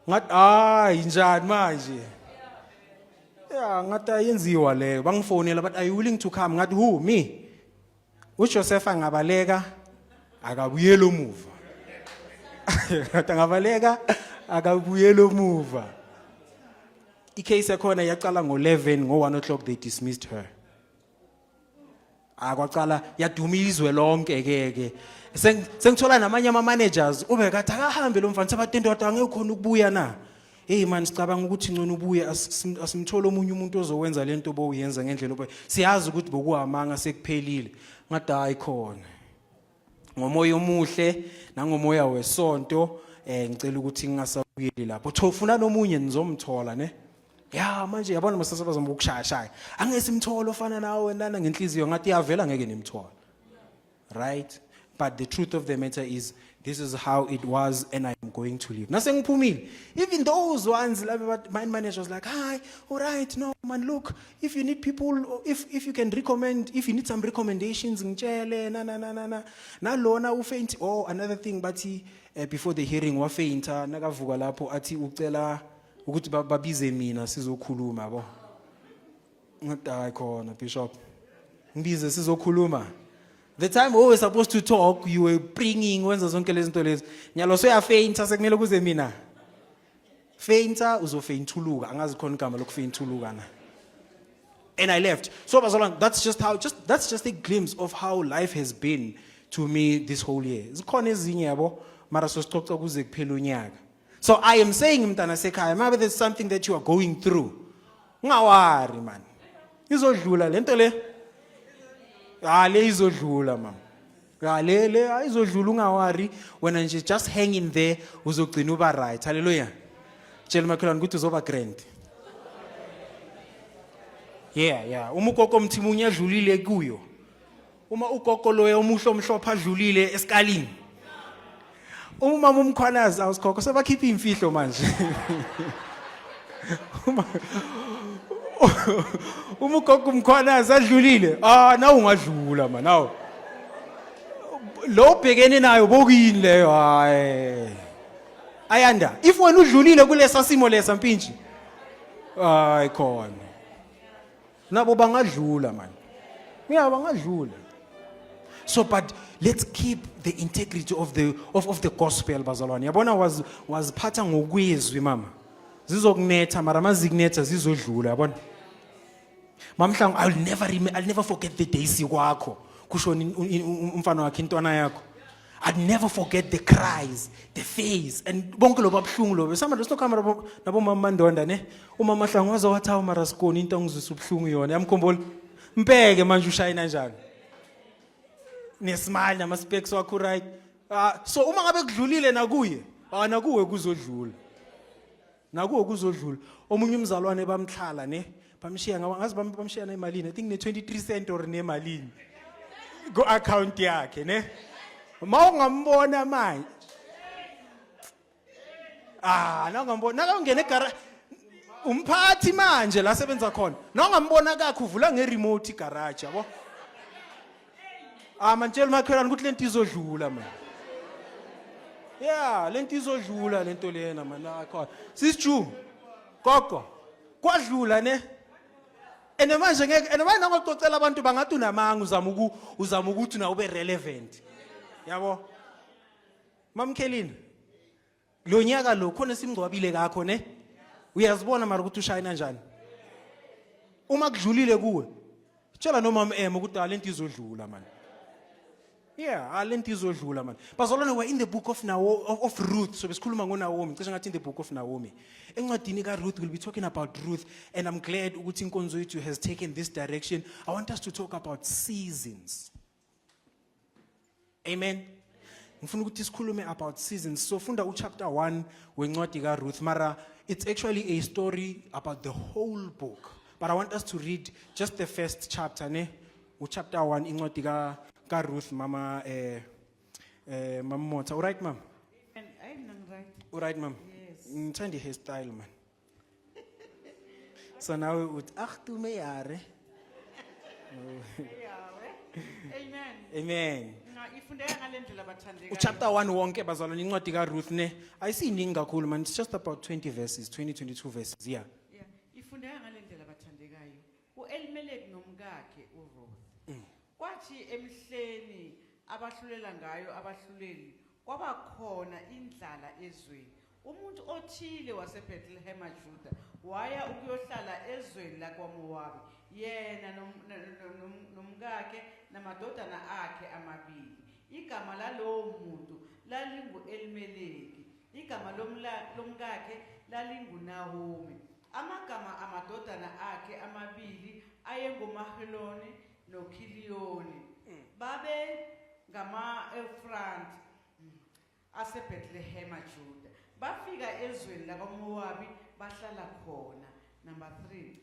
Ngathi hayi njani manje? Yeah, ngathi ayenziwa leyo. Bangifonela but are you willing to come? Ngathi who me? uJoseph angabaleka akabuyela umuva. Ngathi angabaleka akabuyela umuva. Icase yakhona yaqala ngo-11 ngo-1 o'clock they dismissed her. Akwaqala yadumizwe lonke ke. Sengithola namanye ama-managers ubekathi akahambe lo mfana sabathendoda angeke khona ukubuya na. Hey man sicabanga ukuthi ngcono ubuye asimthola omunye umuntu ozowenza lento bowuyenza ngendlela oba siyazi ukuthi bokuhamanga sekuphelile. Ngathi hayi khona. Ngomoya omuhle nangomoya wesonto ngicela ukuthi ngingasabuyeli lapho. Thofuna nomunye nizomthola ne. Ya manje yabona masasabaza ngokushaya. Angeke simthola ofana nawe nana ngenhliziyo ngathi yavela ngeke nimthola. Right? But the truth of the matter is this is how it was and I am going to leave. Nasengiphumile. Even those ones my manager was like, "Hi, all right, no man, look, if you need people, if you can recommend, if you need some recommendations ngitshele na nalona ufaint." Oh, another thing but before the hearing wa fainta nakavuka lapho athi ucela ukuthi babize mina sizokhuluma yabo. Ngathi hayi khona bishop. Ngibize sizokhuluma. The time we were supposed to talk, you were bringing wenza zonke lezi zinto lezi. Nyalo soyafeinta sekumele kuze mina. Feinta uzofeintuluka, angazi khona igama lokufeintuluka na. And I left. So that's just a glimpse of how life has been to me this whole year. Zikhona ezinye yabo mara sosixoxa kuze kuphela unyaka. So I am saying mntana sekhaya, maybe there's something that you are going through. Ungawari man. Izodlula lento le. Le izodlula mama. Le izodlula ungawari wena nje just hang in there uzogcina uba right. Hallelujah. Tshela makhelwane ukuthi uzoba grand. Yeah. Uma ugogo omthimunye adlulile kuyo. Uma ugogo loya umuhlo omhlophe adlulile esikalini. Uma umkhwanazi awusikhokho sebakhipha imfihlo manje. Uma ugogo umkhwanazi adlulile, na ungadlula man nawo. Lo bhekene nayo bokuyini leyo hayi. Ayanda, if wena udlulile kulesa simo lesa mpintshi. Hayi khona. Nabo bangadlula man. Bangadlula. So but let's keep the integrity of the gospel bazalwane. Yabona was phatha ngokwezwi mama. Zizokunetha mara mazikunetha zizodlula yabona. Mamhlangu I'll never forget the day sikwakho. Kusho umfana wakhe intwana yakho. I'd never forget the cries, the face and bonke loba buhlungu lobe. Sama lo kamera nabo mama Ndonda ne. Uma Mahlangu waza wathi awu mara sikoni into ngizwisa ubuhlungu yona. Yamkhomboli. Mpeke manje ushayina njani? Nesmile nama specs wakho right. So uma ngabe kudlulile nakuye, nakuwe kuzodlula. Nakuwe kuzodlula. Omunye umzalwane bamhlala ne. Bamshiya ngazi bamshiya na imalini. I think ne 23 cent or nemalini. Go account yakhe ne. Mawungambona manje. Nawungambona nakungena egarage umphathi manje la sebenza khona. Nawungambona kakho uvula ngeremote igarage yabo. Mantshela makhelwane ukuthi lento izodlula man. Yeah, lento izodlula lento lena man la khona. Sisiju. Gogo. Kwadlula ne. And manje ngeke manje ngococela abantu bangathi unamanga uzama ukuthi na ube relevant. Yabo. Mamkhelini. Lo nyaka lo khona simngcwabile kakho ne. Uyazibona mara ukuthi ushayina njani. Uma kudlulile kuwe. Tshela nomama ukuthi lento izodlula man. Yeah, lento izodlula man. Bazalwane we're in the book of Ruth. So besikhuluma ngoNaomi, cishe ngathi in the book of Naomi. Encwadini kaRuth we'll be talking about Ruth and I'm glad ukuthi inkonzo yethu has taken this direction. I want us to talk about seasons. Amen. Ngifuna ukuthi sikhulume about seasons. So funda chapter 1 wencwadi kaRuth mara it's actually a story about the whole book. But I want us to read just the first chapter, ne? Chapter 1, incwadi ka Ruth, Mama Mota. All right, ma'am? And I'm not right. All right, ma'am? Yes. Ngithanda hairstyle, man. So now we would, tu meyare. Amen. Amen. Na ifundeka ngalendlela bathandekayo. Chapter 1 wonke bazalwane incwadi ka Ruth ne. Ayisiningi kakhulu man. It's just about 20 verses, 22 verses. Yeah. Yeah, ifundeka ngalendlela bathandekayo. uElimeleki nomkakhe uRuth. Kwathi emhleni abahlulela ngayo abahluleli kwaba khona indlala ezweni. Umuntu othile waseBethlehem Juda waya ukuyohlala ezweni lakwaMowabi yena nomkakhe namadodana akhe amabili. Igama lalowo muntu lalingu-Elimeleki, igama lomkakhe lalinguNaomi. Amagama amadodana akhe amabili ayengoMaheloni noKiliyoni. Babe ngama-Efrati aseBethlehem Juda. Bafika ezweni lakwaMowabi bahlala khona. Number 3.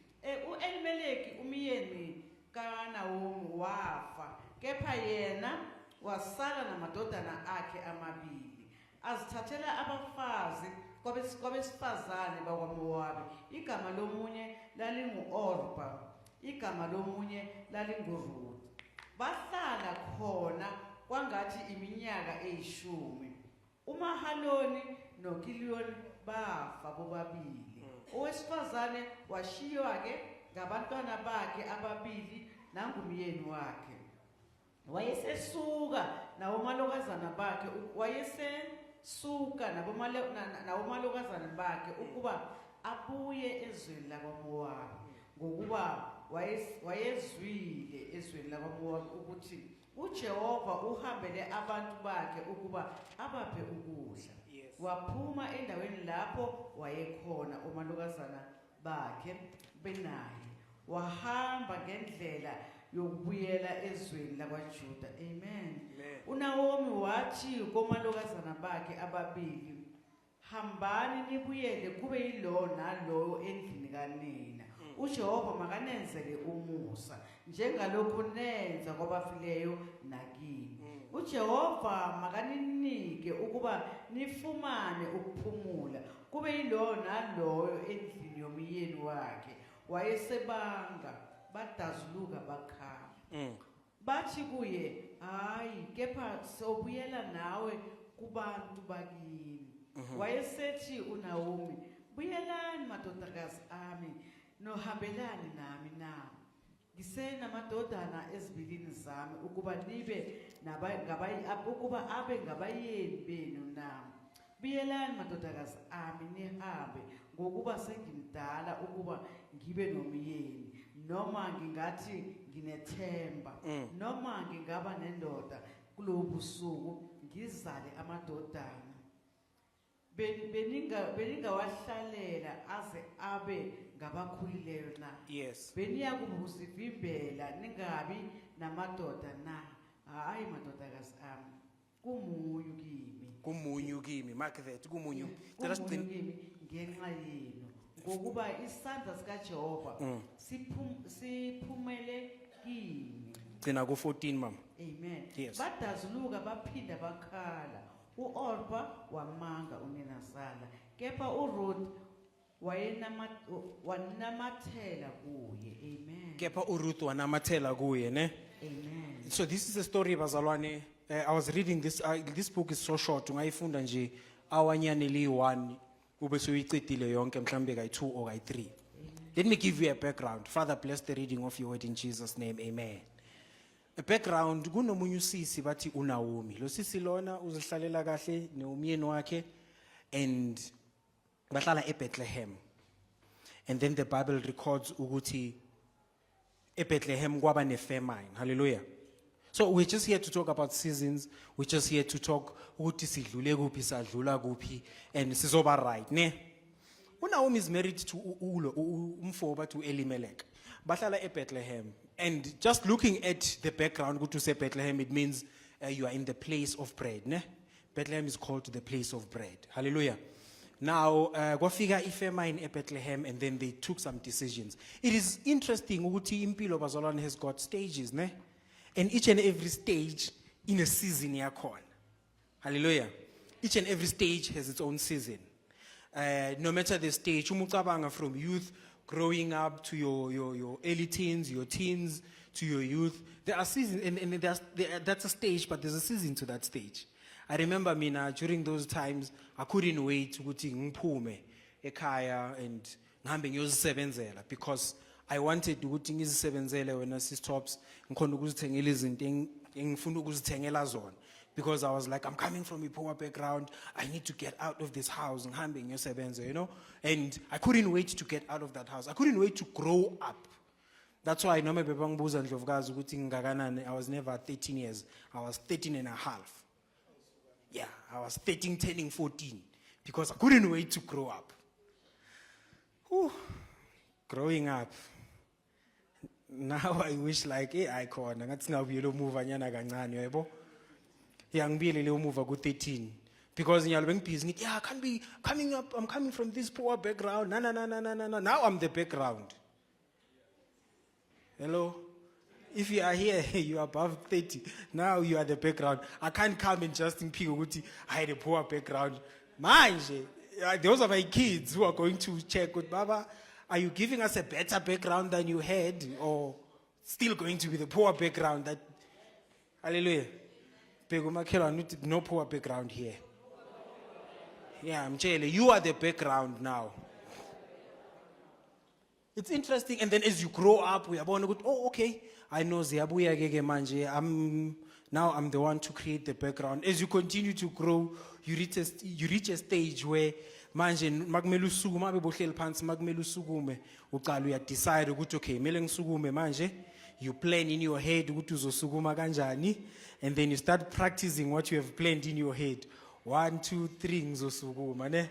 uElimeleki umyeni kaNaomi wafa, kepha yena wasala namadodana akhe amabili. Azithathela abafazi kwabesifazane bakwaMowabi. Igama lomunye lalingu-Orpa, igama lomunye lalinguRuth. Bahlala khona kwangathi iminyaka 10. uMahaloni noKiliyoni bafa bobabili. Owesifazane washiywa-ke ngabantwana bakhe ababili nangumyeni wakhe. Wayesesuka nawomalokazana bakhe nawomalokazana bakhe ukuba abuye ezweni lakwaMowabi, ngokuba wayezwile ezweni lakwaMowabi ukuthi uJehova uhambele abantu bakhe ukuba abaphe ukudla. Waphuma endaweni lapho wayekhona omalokazana bakhe benaye, wahamba ngendlela yokubuyela ezweni lakwaJuda. Amen. uNaomi wathi komalokazana bakhe ababili, hambani nibuyele kube yilo naloyo endlini kanina. uJehova makanenzele umusa njengalokhu nenza kwabafileyo nakini. uJehova makaninike ukuba nifumane ukuphumula kube yilo naloyo endlini yomyeni wakhe. Wayesebanga badazuluka bakhala. Bathi kuye, hayi, kepha sobuyela nawe kubantu bakini. Wayesethi uNaomi, buyelani madodakazi ami, nohambelani nami nami. Ngisenamadodana ezibilini zami ukuba ukuba abe ngabayeni benu nami. Buyelani madodakazi ami nihambe, ngokuba sengimdala ukuba ngibe nomyeni, noma ngingathi nginethemba, noma ngingaba nendoda kulobusuku ngizale amadodana. Beningawahlalela aze abe ngabakhulileyo na? Yes. Beniyakuzivimbela ningabi namadoda na? Hayi madodakazi ami, kumunyu kimi. Kumunyu kimi, mark that, kumunyu. Kumunyu kimi ngenxa yenu, ngokuba isandla sikaJehova siphumele kini. Gcina ku 14, ma'am. Amen. Yes. Badazuluka baphinda bakhala. uOrpa wamanga uninazala, kepha uRuth wanamathela kuye. Amen. Kepha uRuth wanamathela kuye, ne? Amen. So this is a story bazalwane. I was reading this this book is so short. Ungayifunda nje awanyane li1 ube soyicedile yonke mhlambe kay2 or kay3. Let me give you a background. Father, bless the reading of your word in Jesus' name. Amen. A background, kunomunye usisi bathi uNaomi. Lo sisi lona uzihlalela kahle nomyeni wakhe and bahlala eBethlehem. And then the Bible records ukuthi eBethlehem kwaba nefamine. Hallelujah. So we're just here to talk about seasons. We're just here to talk ukuthi sidlule kuphi sadlula kuphi and sizoba right, ne? uNaomi is married to umfoba to Elimelech. Bahlala eBethlehem. And just looking at the background, go to say Bethlehem, it means you are in the place of bread. Ne? Bethlehem is called the place of bread. Hallelujah. Now, kwafika ifamine eBethlehem, and then they took some decisions. It is interesting ukuthi impilo bazalwane has got stages, ne? And each and every stage in a season yakhona. Hallelujah. Each and every stage has its own season. No matter the stage, umucabanga from youth, growing up to your early teens, your teens, to your youth. There are seasons, and that's a stage, but there's a season to that stage. I remember mina during those times, I couldn't wait ukuthi ngiphume ekhaya and ngihambe ngiyozisebenzela, because I wanted ukuthi ngizisebenzele wena sistops ngikhona ukuzithengela izinto engifuna ukuzithengela zona, because I was like, I'm coming from a poor background, I need to get out of this house ngihambe ngiyosebenza, you know, and I couldn't wait to get out of that house. I couldn't wait to grow up. That's why noma bebangibuza Ndlovukazi ukuthi ngingakanani, I was never 13 years, I was 13 and a half. Yeah, I was 13 turning 14, because I couldn't wait to grow up. Whew. Growing up. Now I wish like I khona ngathi ngabuyela umuva nyana kancane yebo. Yeah, ngibuyele le umuva ku 13, because nyalo bengibhizi ngithi yeah, I can't be coming up, I'm coming from this poor background. No. Now I'm the background. Hello? If you are here, you are above 30. Now you are the background. I can't come and just think ukuthi I had a poor background. Manje, those are my kids who are going to check with Baba. Are you giving us a better background than you had, or still going to be the poor background that? Hallelujah. No poor background here. Yeah, I'm telling you, you are the background now. It's interesting, and then as you grow up, we are born good. Oh, okay. I know Ziabuya Gege Manje. I'm the one to create the background. As you continue to grow, you reach a stage where manje magmelu sukuma bebohleli phansi magmelu sukume uqala uya decide ukuthi okay mele ngisukume manje. You plan in your head ukuthi uzosukuma kanjani, and then you start practicing what you have planned in your head. 1 2 3 ngizosukuma ne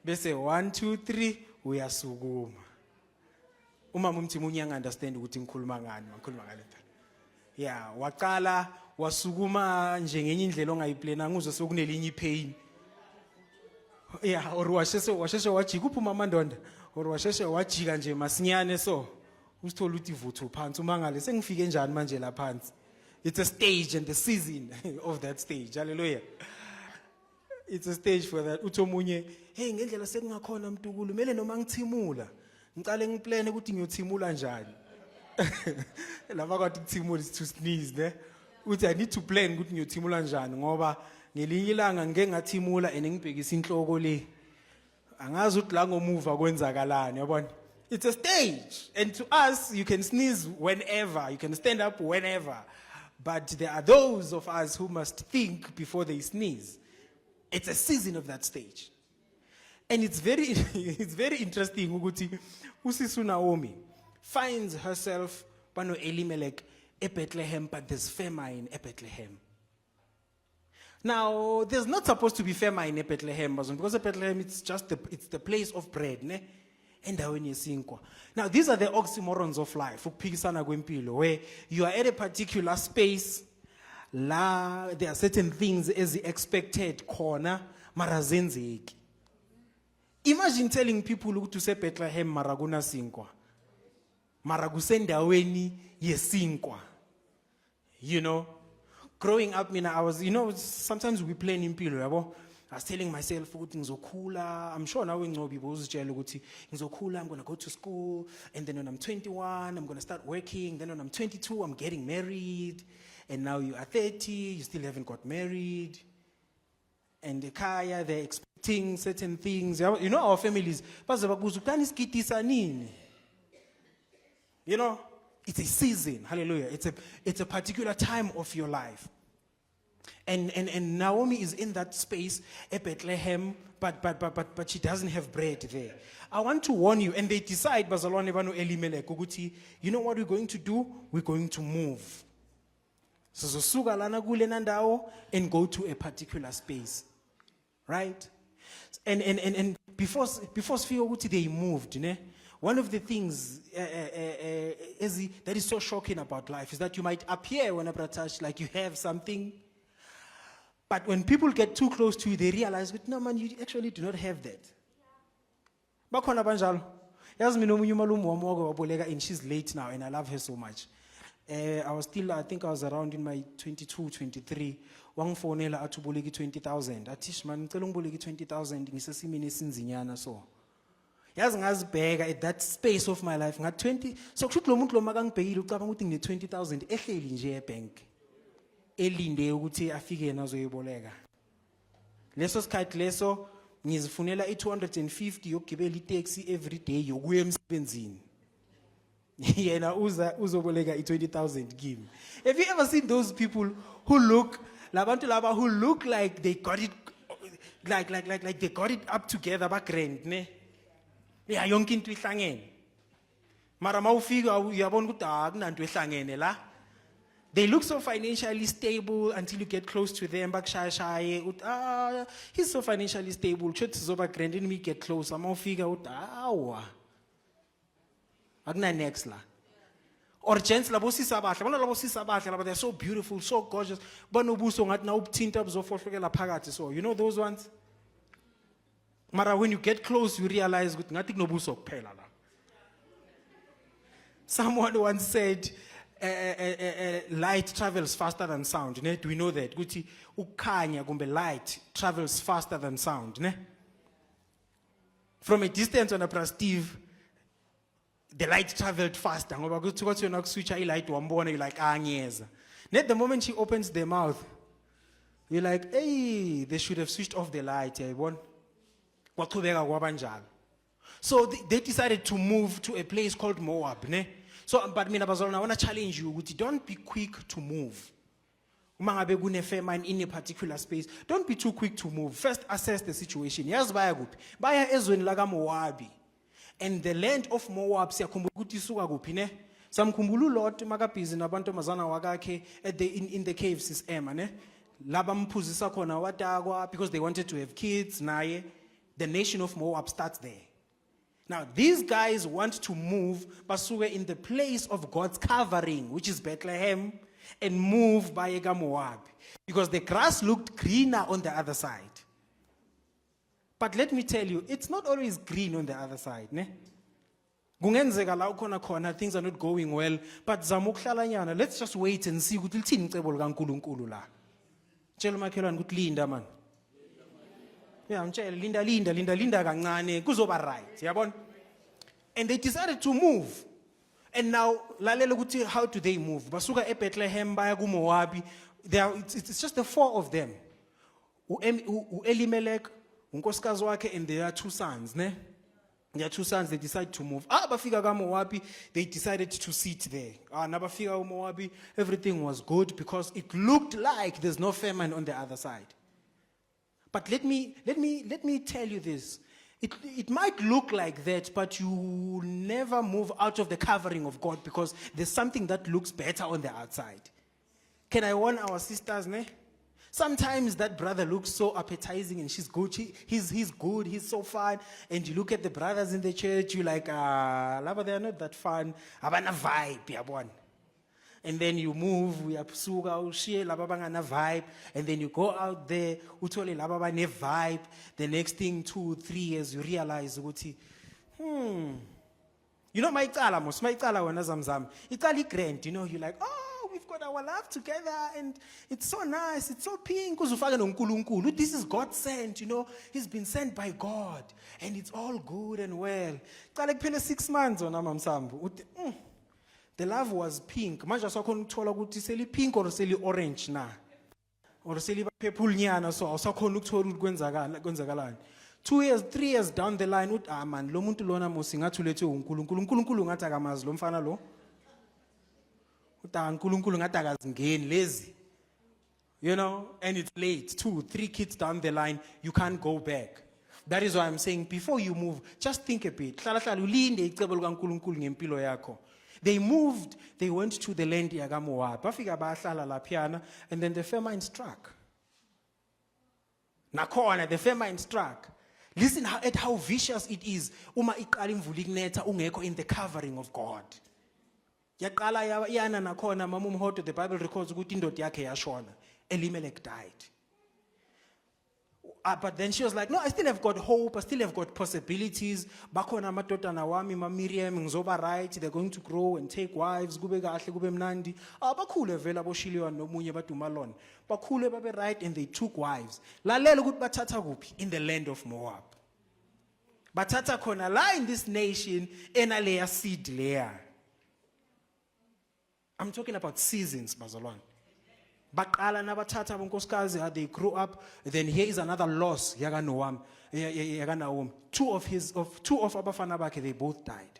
bese 1 2 3 uyasukuma. Uma umthi munye understand ukuthi ngikhuluma ngani phela. Yeah, waqala wasukuma nje ngenye indlela ongayiplana nguzwe sokunelinye ipain. Yeah, or washeshe wajika uphuma amandonda, or washeshe wajika nje masinyane so usithola ukuthi ivuthu phansi uma ngale sengifike njani manje la phansi. It's a stage and the season of that stage. Hallelujah. It's a stage for that. Uthi omunye, hey ngendlela sekungakhona mtukulu mele noma ngithimula ngicale ngiplane ukuthi ngiyothimula njani. Lava kwathi kuthimula is to sneeze ne. Uthi I need to plan ukuthi ngiyothimula njani ngoba ngelinye ilanga ngeke ngathimula enengibhekisa inhloko le. Angazi ukuthi la ngomuva kwenzakalani yabona. It's a stage, and to us you can sneeze whenever, you can stand up whenever. But there are those of us who must think before they sneeze. It's a season of that stage. And it's very interesting ukuthi uSisu Naomi finds herself bano Elimelech eBethlehem, but there's famine in Bethlehem. Now, there's not supposed to be famine in Bethlehem, because Bethlehem it's the place of bread, ne? Endaweni yesinkwa. Now, these are the oxymorons of life, ukuphikisana kwempilo, where you are at a particular space, la there are certain things as expected khona mara zenzeki. Imagine telling people ukuthi use Bethlehem mara kunasinkwa. Mara kusendaweni yesinkwa. You know, growing up mina I was, sometimes we plan impilo yabo. I was telling myself ukuthi ngizokhula. I'm sure now ngcobi bozitshela ukuthi ngizokhula, I'm going to go to school, and then when I'm 21 I'm going to start working, then when I'm 22 I'm getting married, and now you are 30 you still haven't got married, and the kaya they're expecting certain things. You know, our families bazababuza ukani isikitisa nini. You know, it's a season. Hallelujah. It's a particular time of your life. And Naomi is in that space at Bethlehem, but she doesn't have bread there. I want to warn you, and they decide, Bazalwane banu Elimelech, ukuthi, you know what we're going to do? We're going to move. So zosuka lana kule nandawo and go to a particular space. Right? And before Sfio ukuthi they moved, ne? One of the things that is so shocking about life is that you might appear when touch like you have something, but when people get too close to you, they realize, no man, you actually do not have that. bakhona banjalo. Yazi mina omunye umalume wami wake waboleka and she's late now and I love her so much. I think I was around in my 22, 23. Wangifonela athi uboleka 20,000. Athi man ngicela ungiboleke 20,000 ngisesimini esinzinyana so. Yazi ngazibheka at that space of my life nga 20 so kusho lo muntu lo makangibhekile ucabanga ukuthi ngine 20,000 ehleli nje ebank. Elinde ukuthi afike yena azoyiboleka. Leso sikhathi leso ngizifunela i250 yokugibela itaxi every day yokuya emsebenzini. Yena uzoboleka i20,000 kimi. Have you ever seen those people who look labantu laba who look like they got it like they got it up together ba grand ne? Yeah, yonke into ihlangene. Mara mawufika uyabona ukuthi akunanto ehlangene la. They look so financially stable until you get close to them. He's so financially stable. Zoba grand and we get close. I'm figure out Agna next la. Or gents la bosi sabatla, but they're so beautiful, so gorgeous. Banobuso ngat na uptinta bzofofekela phakathi. So you know those ones? Mara when you get close, you realize good ngathi nobuso kuphela la. Someone once said light travels faster than sound. Ne? Do we know that? Guti ukanya kumbe light travels faster than sound. Ne? From a distance on a Steve, the light traveled faster. Ngoba kuthi kwathi yona kuswitcha ilight wambona you like anyeza. Net the moment she opens the mouth, you're like, hey, they should have switched off the light. Yayibona? Kwaqhubeka kwabanjalo. So they decided to move to a place called Moab. Ne? So, but mina bazalwane, I want to challenge you. Don't be quick to move. Uma ngabe kune-famine in a particular space, don't be too quick to move. First, assess the situation. Yazi baya kuphi? Baya ezweni laka Moabi. And the land of Moab, siyakhumbula ukuthi isuka kuphi ne? Samkhumbula uLot makabhizi nabantomazana wakakhe in the caves is Emma ne? Laba mphuzisa khona watakwa because they wanted to have kids naye. The nation of Moab starts there. Now, these guys want to move basuke in the place of God's covering, which is Bethlehem, and move by Moab. Because the grass looked greener on the other side. But let me tell you, it's not always green on the other side. Ne? Kungenzeka la ukhona khona things are not going well, but zama ukuhlalanyana, let's just wait and see ukuthi lithini icebo likaNkulunkulu la. Tshela umakhelwane ukuthi linda man. Yeah, linda kancane kuzoba right. Yabona? And they decided to move. And now lalela ukuthi how do they move? Basuka eBethlehem baya kuMoabi. It's just the four of them. Elimelech, unkosikazi wakhe, and their two sons, ne? Their two sons, they decide to move. Bafika kaMoabi, they decided to sit there. Nabafika kaMoabi, everything was good because it looked like there's no famine on the other side. But let me tell you this. It might look like that, but you will never move out of the covering of God because there's something that looks better on the outside. Can I warn our sisters, ne? Sometimes that brother looks so appetizing and she's good. He's good, he's so fun. And you look at the brothers in the church, you're like, lava, they're not that fun. Abana vibe, yabona. And then you move, we are psuga, share lababanga vibe, and then you go out there, utole lababane vibe. The next thing, 2-3 years, you realize, you know, my itala wana zamzam. Itali grand, you know, you're like, oh, we've got our love together, and it's so nice, it's so pink. This is God sent, you know, he's been sent by God, and it's all good and well. It's 6 months on Amamsambu. The love was pink. Manje asakhona ukuthola ukuthi seli pink or seli orange na. Or seli purple nyana so asakhona ukuthola ukuthi kwenzakalani. 2 years, 3 years down the line uthi man lo muntu lona musi ngathi ulethwe uNkulunkulu ngathi akamazi lo mfana lo. Uthi uNkulunkulu ngathi akazingeni lezi. You know, and it's late. 2-3 kids down the line, you can't go back. That is why I'm saying before you move, just think a bit. Hlala ulinde icebo likaNkulunkulu ngempilo yakho. They moved, they went to the land yaga Moab. Bafika bahlala lapha, and then the famine struck. Nakhona the famine struck. Listen at how vicious it is. Uma iqala imvula ikunetha ungekho in the covering of God. Yaqala yana nakhona mama umhodo, the Bible records ukuthi indoda yakhe yashona. Elimelech died. But then she was like, no, I still have got hope. I still have got possibilities. Bakhona amadodana wami, ma Miriam, ngizoba right. They're going to grow and take wives. Kube kahle, kube mnandi. Bakhule vela boshiliwa nomunye badumalon. Bakhule babe right and they took wives. Lalela ukuthi bathatha kuphi? In the land of Moab. Bathatha khona la in this nation enaleya seed layer. I'm talking about seasons, bazalwane. Baqala nabathatha bonkosikazi, they grew up. Then here is another loss. Yaga Naomi. Two of abafana bakhe, they both died.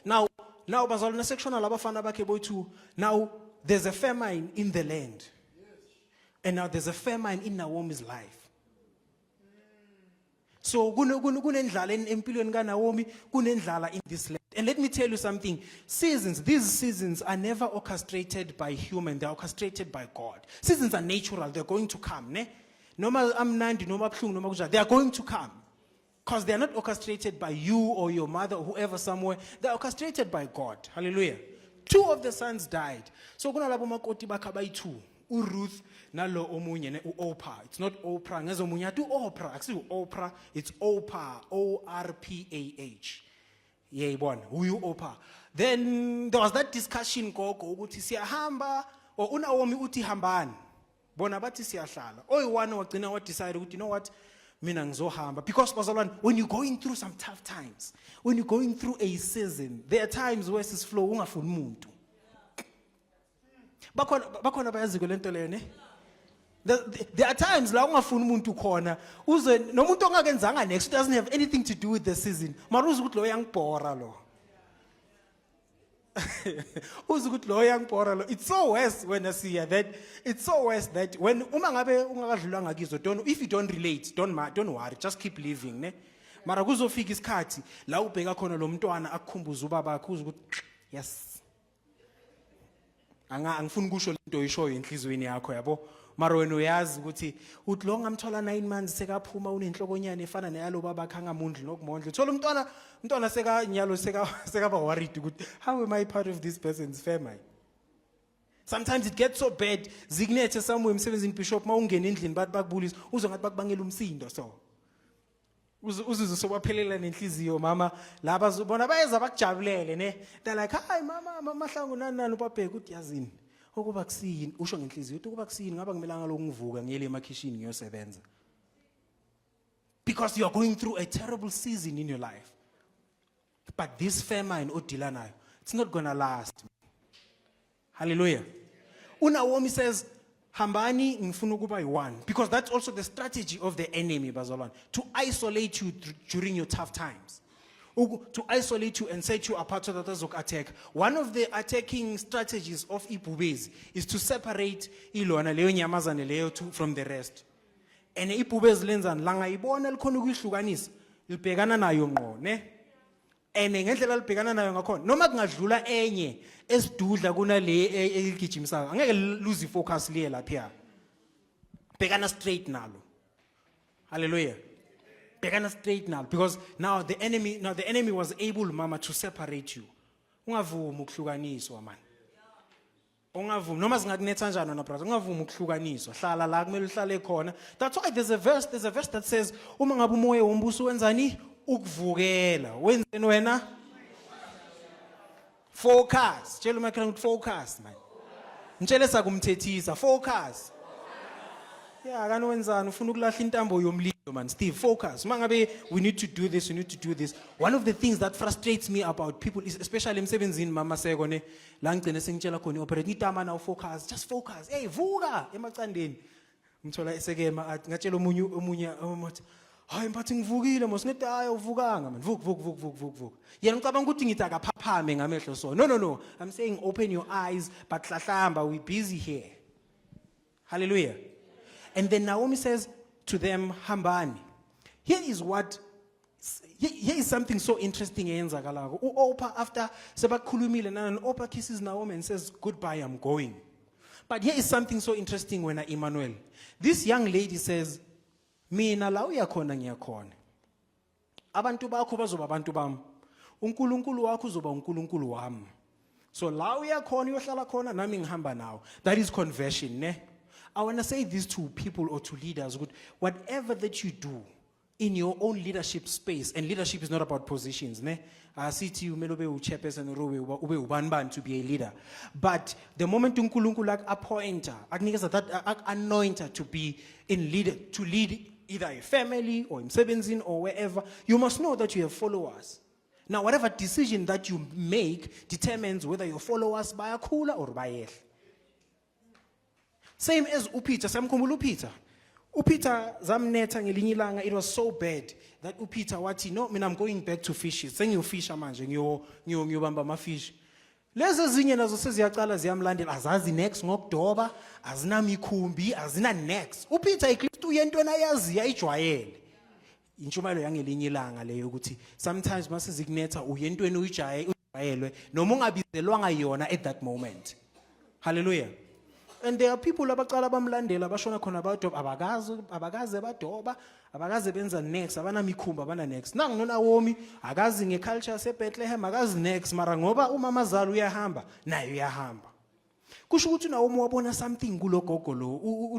Now bazalwane sectional abafana bakhe boy too. Now there's a famine in the land, and now there's a famine in Naomi's life. So kunendlala empilweni kaNaomi, kunendlala in this land. And let me tell you something. These seasons are never orchestrated by human. They're orchestrated by God. Seasons are natural. They're going to come. Ne? Noma amnandi, noma buhlungu, noma kunjani. They are going to come. Because they are not orchestrated by you or your mother or whoever somewhere. They are orchestrated by God. Hallelujah. 2 of the sons died. So kunalabo makoti bakabai 2. Ruth nalo omunye ne Oprah. It's not Oprah. Ngezo omunye atu Oprah. Actually Oprah. It's Oprah. ORPAH. Yeah, one. Who you Oprah? Then there was that discussion gogo ukuthi siyahamba or uNaomi uthi hambani. Bona bathi siyahlala. Oyi-one wagcina wa decide ukuthi you know what? Mina ngizohamba. Because bazalwane, when you're going through some tough times, when you're going through a season, there are times where sis flow ungafuni umuntu. Bakhona bayaziko lento leyo ne? There are times la ungafuni umuntu khona uze nomuntu ongakenzanga next doesn't have anything to do with the season. Mara uze ukuthi lo uyangibhora lo. Uze ukuthi lo uyangibhora lo. It's so worse when I see that. It's so worse that when uma ngabe ungakadlulanga kizo if you don't relate, don't worry, just keep living ne. Mara kuzofika isikhathi la ubheka khona lo mntwana akukhumbuza ubaba bakhe uze ukuthi yes. Angifuni ukusho lento oyishoyo enhlizweni yakho yabo. Mara wena uyazi ukuthi uthi lo ngamthola 9 months sekaphuma unenhlokonyane efana neyalo babakhe angamundli nokumondla. Uthola umntwana sekanyalo sekaba worried ukuthi how am I part of this person's family? Sometimes it gets so bad. Zignethe somewhere emsebenzini bishop mawungena endlini bathi bakubulisa uzwe ngathi bakubangela umsindo so. Uzuze sobaphelela nenhliziyo mama laba bona bayeza bakujabulele ne. They're like hi mama mahlangu nani ubabheka uthi yazini. Ukuba kusini usho ngenhliziyo uthi ukuba kusini ngaba ngimelanga lokungivuka ngiyele emakhishini ngiyosebenza. Because you are going through a terrible season in your life. But this famine odila nayo, it's not going to last. Hallelujah. uNaomi says hambani ngifuna ukuba yi-one, because that's also the strategy of the enemy bazalwane, to isolate you during your tough times. To isolate you and set you apart so that azok attack. One of the attacking strategies of ibhubezi is to separate ilona leyo nyamazane leyo from the rest. And ibhubezi lenzani langa ibona likhona ukuyihlukanisa libhekana nayo ngqo ne. And ngendlela libhekana nayo ngakhona noma kungadlula enye esidudla kunale eligijimisa angeke lose focus liye lapha. Bhekana straight nalo. Hallelujah. Begana straight now, because now the enemy was able, mama, to separate you. Ungavumi ukuhlukaniswa man. Ungavumi noma singakunetha njani na brother, ungavumi ukuhlukaniswa. Hlala la kumele uhlale khona. That's why there's a verse that says uma ngabe umoya wombuso wenzani ukuvukela. Wenzeni wena? Focus. Tshela umakhala ukuthi focus man. Ngitshele sakumthethisa focus. Yeah, akanwenzani ufuna ukulahla intambo yomlilo man. Steve, focus. Mangabe we need to do this, we need to do this. One of the things that frustrates me about people is especially emsebenzini mama seko ne la ngicene sengitshela khona operate itama now focus. Just focus. Hey, vuka emacandeni. Ngithola esekema ngatshela omunye hayi mphathi ngivukile mos ngithi hayi uvukanga man. Vuk. Yena ngicabanga ukuthi ngithi akaphaphame ngamehlo so. No. I'm saying open your eyes but hlahlamba, we busy here. Hallelujah. And then Naomi says to them, hambani. Here is something so interesting. Oprah, after sebakhulumile nana, Oprah kisses Naomi and says, goodbye, I'm going. But here is something so interesting when Emmanuel. This young lady says, mina la uyakhona ngiyakhona. Abantu bakho bazoba abantu bami. uNkulunkulu wakho uzoba uNkulunkulu wami. So la uyakhona uyohlala khona nami ngihamba nawo. That is conversion, ne? I want to say this to people or to leaders. Whatever that you do in your own leadership space, and leadership is not about positions, ne? I see to you, melobe chairperson ube ubanban to be a leader. But the moment uNkulunkulu appointer, that anointer to be in leader, to lead either a family or in Sebenzin or wherever, you must know that you have followers. Now, whatever decision that you make determines whether your followers bayakhula or bayehle. Same as uPeter, samkhumbula uPeter. uPeter zamnetha ngelinye ilanga, it was so bad that uPeter wathi no, mina I'm going back to fishes. Sengiyofisha manje ngiyobamba amafish. Lezi ezinye nazo seziyaqala ziyamlandela, azazi next ngokudoba, azinamikhumbi, azina next. uPeter iKristu yento enayazi ayijwayele. Intshumayelo yangelinye ilanga leyo ukuthi sometimes mase zikunetha uyentweni uyijwayelwe noma ungabizelwanga yona at that moment. Hallelujah. And there are people abaqala bamlandela bashona khona badoba abakaze badoba abakaze benza next abana mikhumba abana next. Nangu noNaomi akazi ngeculture yaseBethlehem akazi next mara ngoba umamazala uyahamba nayo uyahamba. Kusho ukuthi uNaomi wabona something kulo gogo lo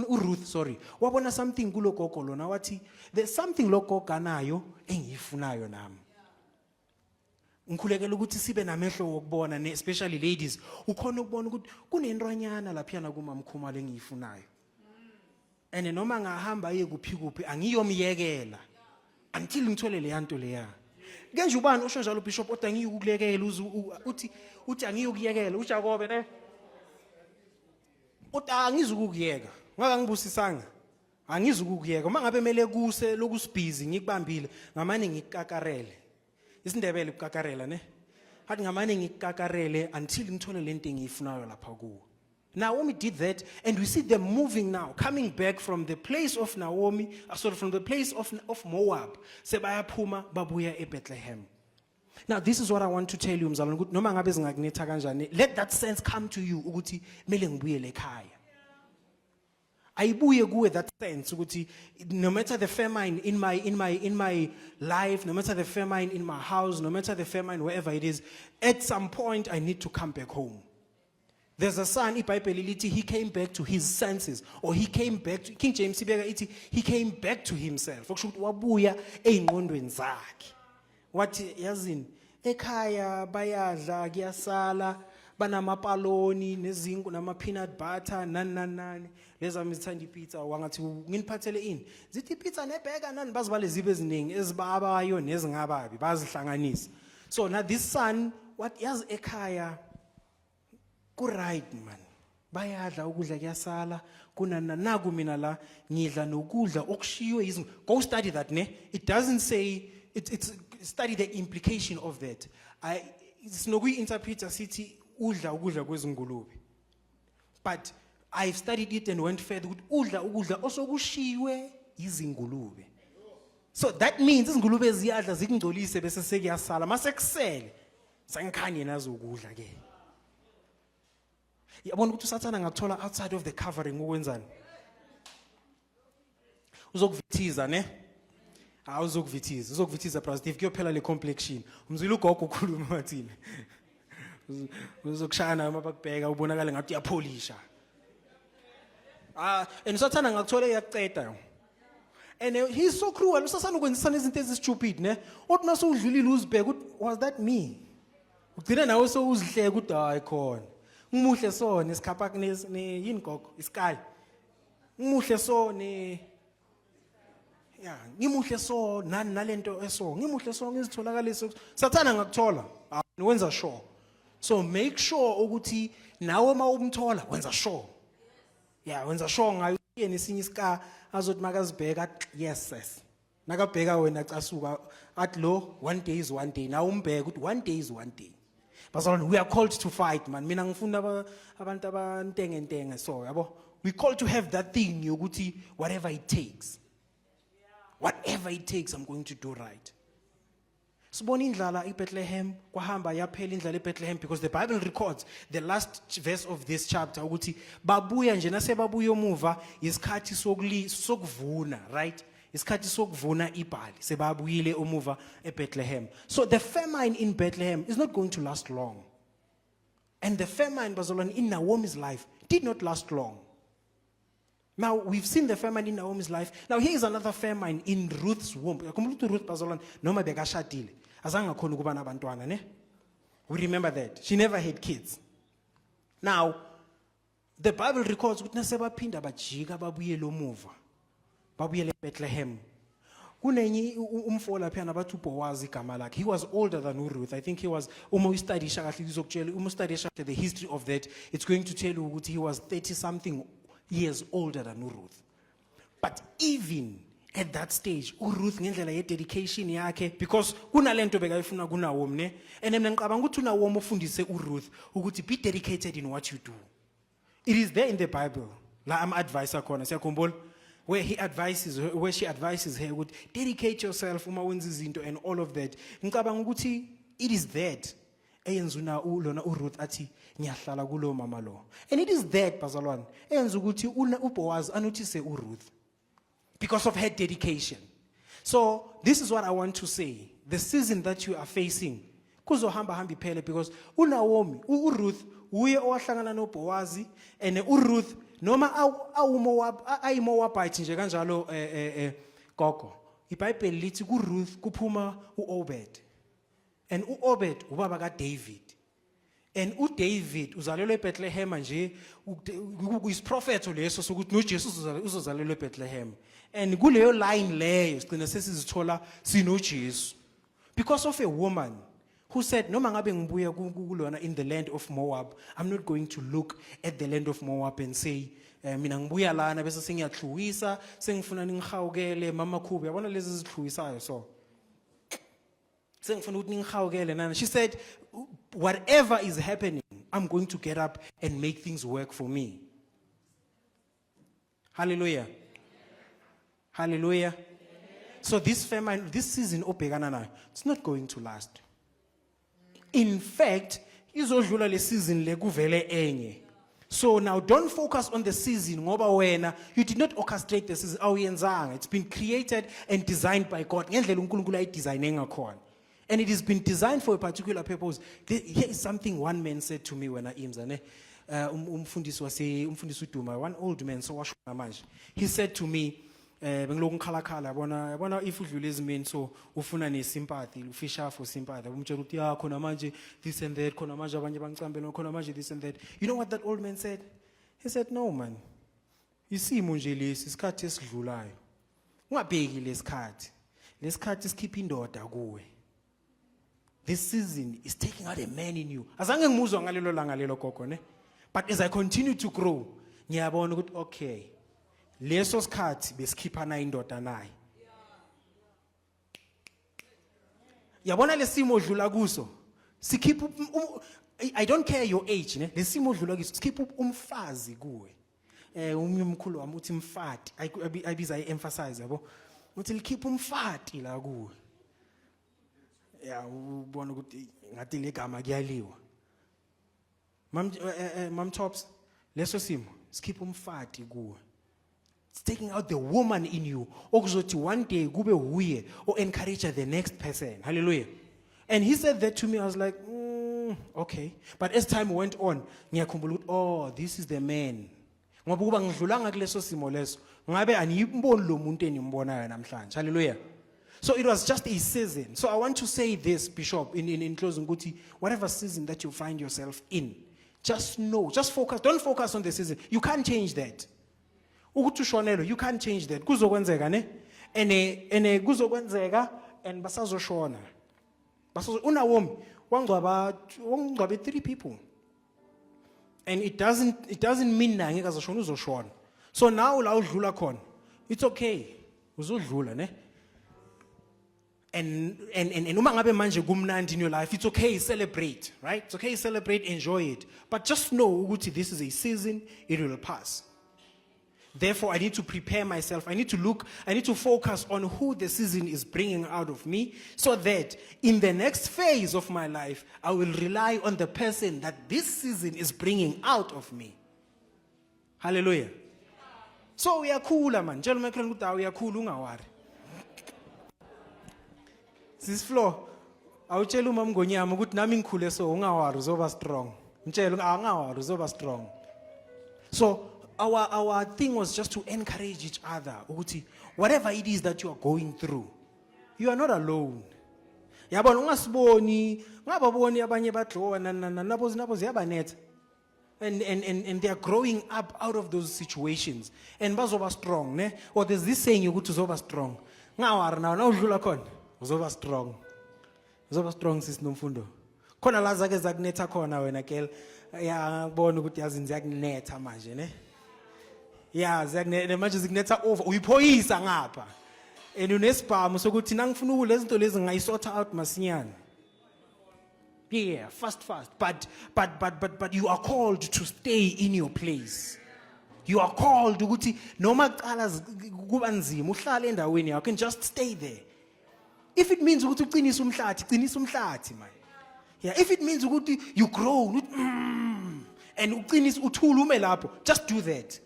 uRuth sorry wabona something kulo gogo lo nawathi there's something lo gogo anayo engiyifunayo nami. Ngikhulekela ukuthi sibe namehlo wokubona especially ladies ukhona ukubona ukuthi kunenrwanyana laphiyana kumamkhuma lengiyifunayo. And noma ngahamba iye kuphi angiyomyekela until ngithole le yanto leya. Kenje ubani usho njalo bishop othi angiyukulekela uthi angiyukuyekela uJakobe ne uthi angizukuyeka ngaka ngibusisanga angizukuyeka uma ngabe mele kuse lokusibhizi ngikubambile ngamane ngikakarele. IsiNdebele ukukakarela ne hathi ngamane ngikakarele until ngithole lento engiyifunayo lapha kuwo. Naomi did that, and we see them moving now, coming back from the place of Naomi, from the place of Moab. Sebayaphuma babuya eBethlehem. Now this is what I want to tell you, mzalwane, ukuthi noma ngabe zingakunetha kanjani, let that sense come to you ukuthi mele ngibuyele ekhaya. Ayibuye kuwe that sense ukuthi no matter the famine in my life, no matter the famine in my house, no matter the famine wherever it is, at some point I need to come back home. There's a son, he came back to his senses, or he came back to King James, he came back to himself. Wabuya eyingqondweni zakhe. Wathi yazini ekhaya bayadla kuyasala banamapaloni nezingu nama peanut butter nani leza mithanda ipizza wangathi nginiphathele ini zithi pizza nebheka nani bazibale zibe eziningi ezibabayo nezingababi bazihlanganisa. So now this son what yazi ekhaya right man bayadla ukudla kuyasala kunana naku mina la ngidla nokudla okushiwe izinto. Go study that ne. It doesn't say it's study the implication of that. It's no we interpret city udla ukudla kwezingulube, but I've studied it and went further with ukudla osokushiwe izingulube. So that means izingulube ziyadla zikungcolise bese sekuyasala masekusele sangikhanye nazo ukudla ke. Yabona ukuthi uSathana ngakuthola outside of the covering ukwenzani? Uzokuvithiza ne? Uzokuvithiza. Uzokuvithiza brother Steve kuyophela le complexion. Umzwile ugogo ukhuluma wathini? Uzokushana uma bakubheka ubonakala ngathi uyapolisha. And uSathana ngakuthola eyaqeda. And he's so cruel. Usathana ukwenzisana izinto ezistupid ne? Uthi mase udlulile uzibheka ukuthi was that me? Ugcina nawe so uzihleka ukuthi hayi khona. Ngimuhle so nesikhapha ne yini gogo isky. Ngimuhle so ne ngimuhle so nalento eso. Ngimuhle so ngizitholakalise. Sathana ngakuthola. Wenza sure. So make sure ukuthi nawe uma umthola wenza sure. Wenza sure ngayo nesinye iska azothi makazibheka yes sis. Nakabheka wena casuka athi lo one day is one day. Now umbheka ukuthi one day is one day. But we are called to fight, man. Mina ngifunda abantu abantengentenge so yabo. We called to have that thing yokuthi whatever it takes. Whatever it takes, I'm going to do right. Sibona indlala eBethlehem kwahamba yaphela indlala eBethlehem because the Bible records the last verse of this chapter ukuthi babuya nje nasebabuya omuva isikhathi sokuvuna, right? Isikhathi sokuvuna ibhali sebabuyile omuva eBethlehem. So the famine in Bethlehem is not going to last long. And the famine bazalwane in Naomi's life did not last long. Now, we've seen the famine in Naomi's life. Now, here is another famine in Ruth's womb. Ruth bazalwane noma bekashadile. Azange akhona ukuba nabantwana, ne? We remember that. She never had kids. Now, the Bible records ukuthi nasebaphinda bajika babuyele emuva. Babuyele eBethlehem. Kunenye umfo lapha nabathi uBoaz igama lakhe. He was older than Ruth. I think he was uma uyistudisha kahle izokutshela uma ustudisha the history of that, it's going to tell you ukuthi he was 30 something years older than Ruth. But even at that stage, uRuth ngendlela ye dedication yakhe, because kunalento bekayifuna kuNaomi, ne? And mina ngicabanga ukuthi uNaomi ufundise uRuth ukuthi be dedicated in what you do. It is there in the Bible. La am advisor khona siyakhumbula where she advises her would dedicate yourself uma wenza izinto and all of that. Ngicabanga ukuthi it is that eyenza lona uRuth athi ngiyahlala kulo mama lo. And it is that bazalwane eyenza ukuthi uBoaz anothise uRuth because of her dedication. So this is what I want to say. The season that you are facing kuzohamba hamba iphele because uNaomi uRuth uye owahlangana noBoaz and uRuth noma ayimoabite nje kanjalo gogo. iBhayibheli lithi kuRuth kuphuma uObed. And uObed ubaba kaDavid. And uDavid uzalelwe eBethlehem nje kuyisprofetho leso sokuthi noJesu uzozalelwa eBethlehem. And kuleyo line leyo sigcina sesizithola sinoJesu. Because of a woman who said noma ngabe ngibuya kulona in the land of Moab, I'm not going to look at the land of Moab and say mina ngibuya lana bese sengiyahluwisa sengifuna ningihawukele mama Khubi yabona lezi zihluwisayo so sengifuna ukuthi ningihawukele nana. She said whatever is happening, I'm going to get up and make things work for me. Hallelujah. Hallelujah. So this famine, this season obhekana nayo, it's not going to last. In fact, izodlula le season le kuvele enye. So now don't focus on the season ngoba wena you did not orchestrate the season awuyenzanga. It's been created and designed by God. Ngendlela uNkulunkulu ayidesigne ngakhona. And it has been designed for a particular purpose. Here is something one man said to me when I imza ne umfundisi uDuma, one old man so washona manje. He said to me bengiloku ngikhalakhala yabona if udlula ezimeni so ufuna ne sympathy ufisha for sympathy umtshela ukuthi ya khona manje this and that khona manje abanye bangicambela khona manje this and that. You know what that old man said? He said, no man, isimo nje lesi isikhathi esidlulayo ungabheki lesikhathi sikhipha indoda kuwe. This season is taking out a man in you. Azange ngimuzwa ngalelo langa lelo gogo ne. But as I continue to grow ngiyabona ukuthi okay leso sikhathi besikhipha na indoda naye. Yabona lesimo odlula kuso sikhipha I don't care your age ne lesimo odlula kuso sikhipha umfazi kuwe. Umkhulu wami uthi mfati ayibiza emphasize yabo uthi likhipha umfati la kuwe. Yeah, ubona ukuthi ngathi legama kuyaliwa. Mam Tops leso simo sikhipha umfati kuwe. It's taking out the woman in you. Okuzothi one day kube uye or encourage the next person. Hallelujah. And he said that to me. I was like, okay. But as time went on, ngiyakhumbula ukuthi oh, this is the man. Ngoba kuba ngidlulanga kuleso simo leso. Ngabe aniyiboni lo muntu enimbonayo namhlanje. Hallelujah. So it was just a season. So I want to say this, Bishop, in closing, Guti, whatever season that you find yourself in, just know, just focus. Don't focus on the season. You can't change that. You can't change that. Kuzokwenzeka ne? Ene kuzokwenzeka and basazoshona. Unawomi wangcwabe 3 people. And it doesn't mean na ngeke azoshona uzoshona. So now la udlula khona. It's okay. Uzodlula ne? And uma ngabe manje kumnandi in your life, it's okay, celebrate, right? It's okay, celebrate, enjoy it. But just know ukuthi this is a season, it will pass. Therefore, I need to prepare myself. I need to focus on who the season is bringing out of me so that in the next phase of my life, I will rely on the person that this season is bringing out of me. Hallelujah. So we are cool, man. We are cool, ungawari. Sis Flo, awutshela umama Ngonyama ukuthi nami ngikhule so ungawari uzoba strong. Ngitshela ungawari uzoba strong. So our thing was just to encourage each other. Ukuthi, whatever it is that you are going through, you are not alone. Yabona ungasiboni, ngababoni abanye badlowa nabo ziyabanetha. And they are growing up out of those situations. And bazoba strong, ne? Or there's this saying ukuthi uzoba strong. Ngawari now udlula khona, uzoba strong. Uzoba strong sis Nomfundo. Khona la zake zakunetha khona wena girl. Ya ngibona ukuthi yazi ziyakunetha manje, ne? Yeah, ziyakunetha manje zikunetha over. Uyiphoyisa ngapha. And unesibhamu sokuthi nangifuna ukule zinto lezi ngayisort out masinyane. Yeah, fast. But you are called to stay in your place. You are called ukuthi noma qala kuba nzima uhlale endaweni yakho, can just stay there. If it means ukuthi uqinisa umhlathi man. Yeah, if it means ukuthi you grow and uqinisa uthula ume lapho, just do that.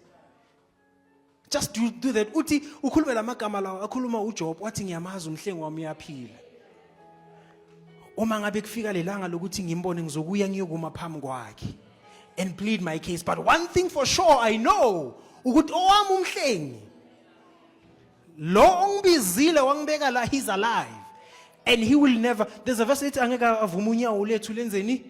Just do that. Uthi ukhulume lamagama lawo akhuluma uJob wathi ngiyamazi umhlengi wami uyaphila. Uma ngabe kufika lelanga lokuthi ngimbone ngizokuya ngiyokuma phambi kwakhe and plead my case. But one thing for sure I know, ukuthi owami umhlengi lo ongibizile wangibeka la, he's alive and he will never. There's a verse ethi angeke avuma unyawo lethu lenzeni.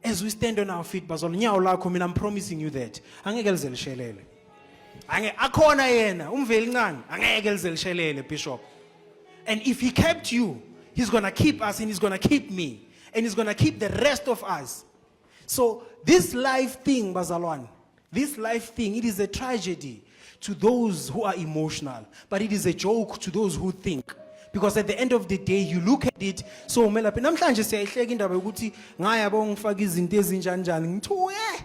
As we stand on our feet, bazolo unyawo lakho mina I'm promising you that angeke lize lishelele. Angeke akhona yena umveli ncane angeke lize lishelele Bishop. And if he kept you, he's going to keep us and he's going to keep me. And he's going to keep the rest of us. So this life thing, Bazalwan, this life thing, it is a tragedy to those who are emotional. But it is a joke to those who think. Because at the end of the day, you look at it, so namhlanje siyayihleka indaba yokuthi ngayabo ngifaka izinto ezinjanjani ngithuye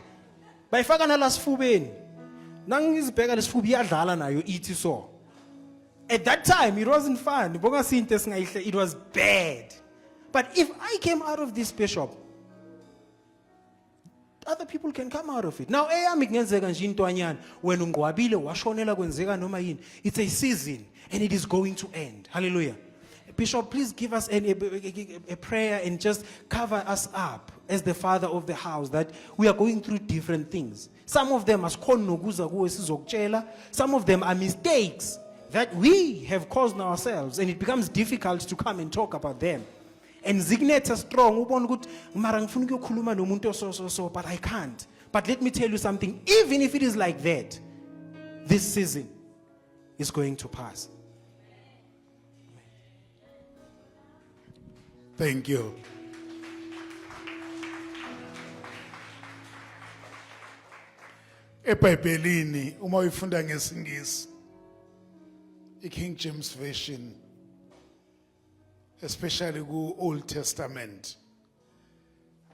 bayifaka nalasifubeni nangizibheka lesifuba iyadlala nayo ithi so. At that time, it wasn't fun. It was bad. But if I came out of this, Bishop, other people can come out of it. Now, it's a season and it is going to end. Hallelujah. Bishop, please give us a prayer and just cover us up as the father of the house, that we are going through different things. Some of them are some of them are mistakes that we have caused ourselves, and it becomes difficult to come and talk about them. And Zigneta strong, but I can't. But let me tell you something, even if it is like that, this season is going to pass. Thank you. eBhayibhelini uma uyifunda ngesingisi King James Version, especially ku Old Testament,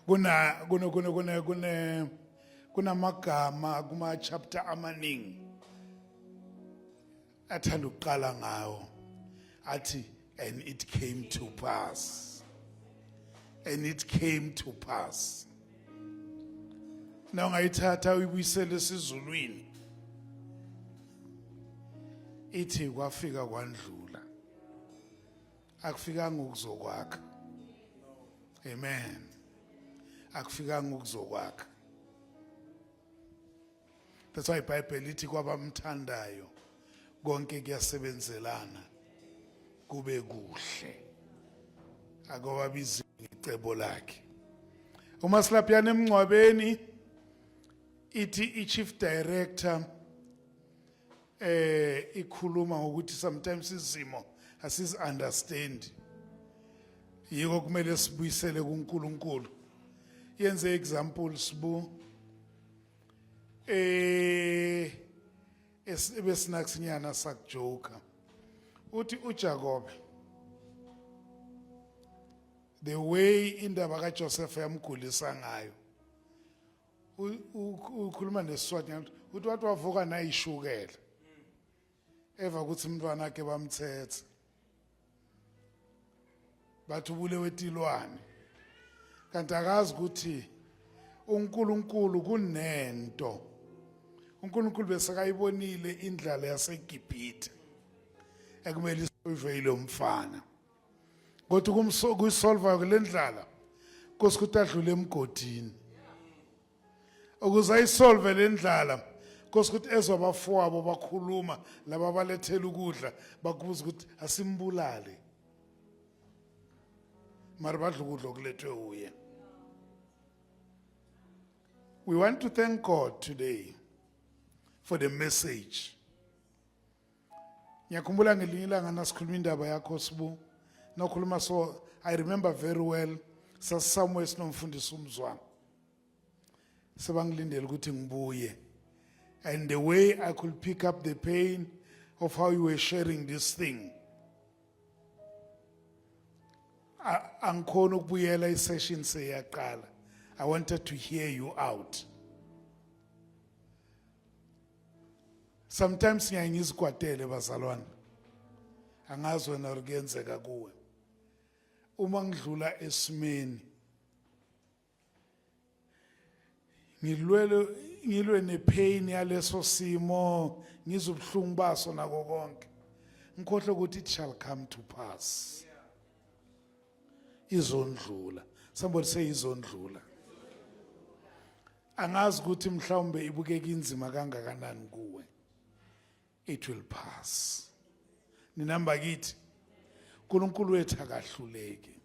kuna magama kuma chapter amaningi athanda ukuqala ngawo athi and it came to pass, and it came to pass. Now ngayithatha uyibuyisele esizulwini ithi kwafika kwandlula akufikanga ukuzokwakha. Amen. Akufikanga ukuzokwakha. That's why iBhayibheli lithi kwabamthandayo konke kuyasebenzelana kube kuhle akowabizi icebo lakhe. Uma silaphiyana emncwabeni ithi ichief director ikhuluma ngokuthi sometimes izimo asiz understand, yiko kumele sibuyisele kuNkulunkulu. Yenze example sibu esibesinakusinyana sakujoka uthi uJacob, the way indaba kaJoseph yamgulisa ngayo ukhuluma nesiswati uthi wathi wavuka nayishukela eva ukuthi umntwana wakhe bamthethe bathi ubulewe tilwane, kanti akazi ukuthi uNkulunkulu kunento. uNkulunkulu besekayibonile indlala yaseGibhithe ekumele isolve umfana, kodwa kuyisolva kulendlala kosikuthi adlule emgodini ukuze ayisolve le ndlala Nkosi ukuthi ezwe abafowabo bakhuluma laba balethela ukudla bakubuza ukuthi asimbulale mara badla ukudla okulethwe uye. We want to thank God today for the message. Ngiyakhumbula ngelinye ilanga nasikhuluma indaba yakho Sibu nokhuluma so I remember very well somewhere sinomfundisi uMzwanga sebangilindele ukuthi ngibuye and the way I could pick up the pain of how you were sharing this thing angikhona ukubuyela isession seyaqala. I wanted to hear you out. Sometimes ngiyayizikwatele bazalwane angazi wena kuyenzeka kuwe uma ngidlula esimeni ngilwe nepain yaleso simo ngizubhlungu baso nako konke ngikhohle ukuthi it shall come to pass. Izondlula. Somebody say izondlula. Angazi ukuthi mhlawumbe ibukeka inzima kangakanani kuwe. It will pass. Ninamba kithi uNkulunkulu wethu akahluleki.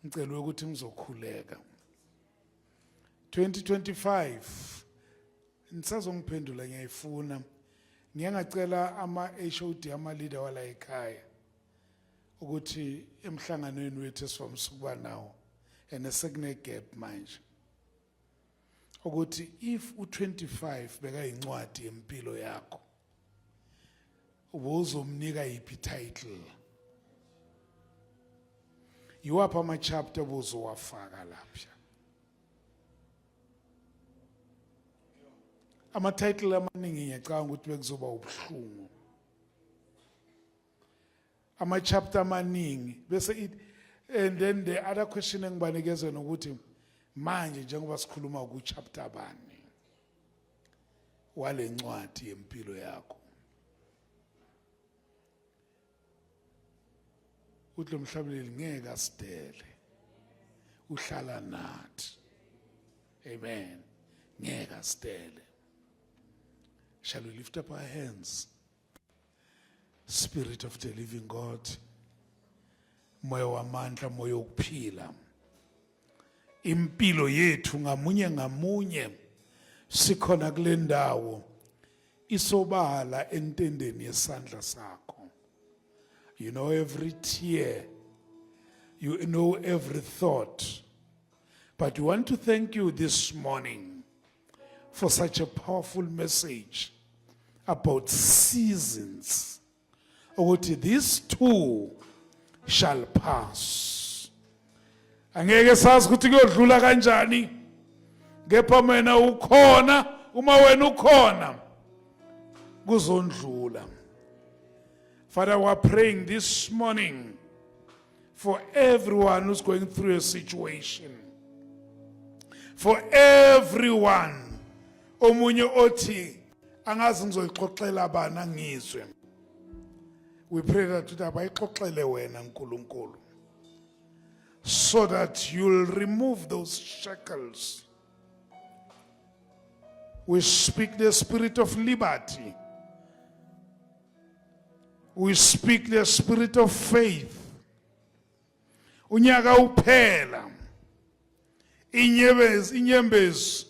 Ngicela ukuthi ngizokhuleka. 2025 nisazongiphendula ngiyayifuna. Ngiyangacela ama-HOD ama-leader wala ekhaya ukuthi emhlanganweni wethu esivamsukuba nawo and sekune gap manje ukuthi if u25 bekayincwadi yempilo yakho ubuzomnika iphi title yiwaphi ama-chapter obuzowafaka lapha ama-title amaningi ngiyacabanga ukuthi bekuzoba ubuhlungu ama-chapter amaningi bese and then the other question engibanikeze nokuthi manje njengoba sikhuluma ku-chapter bani wale ncwadi yempilo yakho uthi lo mhlabeleli ngeke asidele uhlala nathi. Amen. Ngeke asidele. Shall we lift up our hands? Spirit of the living God, moya wamandla, moya wokuphila, impilo yethu ngamunye ngamunye sikhona kule ndawo isobala entendeni yesandla sakho. You know every tear, you know every thought, but we want to thank you this morning for such a powerful message about seasons. Ukuthi these two shall pass. Angeke sazi ukuthi kuyodlula kanjani. Kepha wena ukhona, uma wena ukhona kuzondlula. Father, we're praying this morning for everyone who's going through a situation. For everyone omunye othi angazi ngizoyixoxela bana ngizwe. We pray that abayixoxele wena nkulunkulu, so that you'll remove those shackles. We speak the spirit of liberty. We speak the spirit of faith. Unyaka uphela. Inyembezi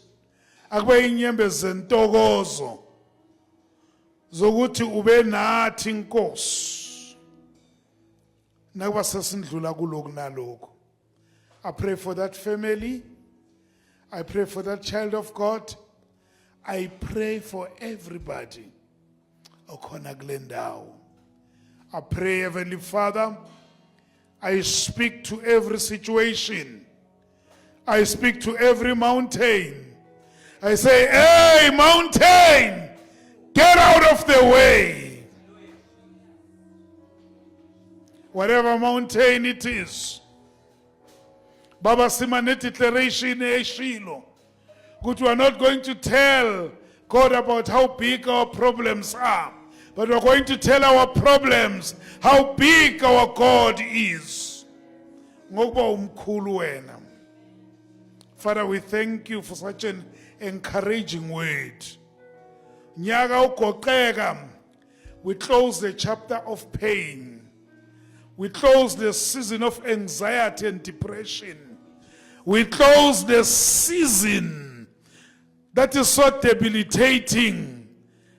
akube inyembezi zentokozo zokuthi ube nathi Nkosi nakuba sesindlula kuloku naloku. I pray for that family. I pray for that child of God. I pray for everybody okhona kule ndawo. I pray, Heavenly Father, I speak to every situation. I speak to every mountain. I say, hey, mountain, get out of the way. Whatever mountain it is. Baba Simane declaration eshilo. Good, we are not going to tell God about how big our problems are, but we are going to tell our problems how big our God is. Ngokuba umkhulu wena. Father, we thank you for such an encouraging word. Nyaka ugoqeka. We close the chapter of pain. We close the season of anxiety and depression. We close the season that is so debilitating.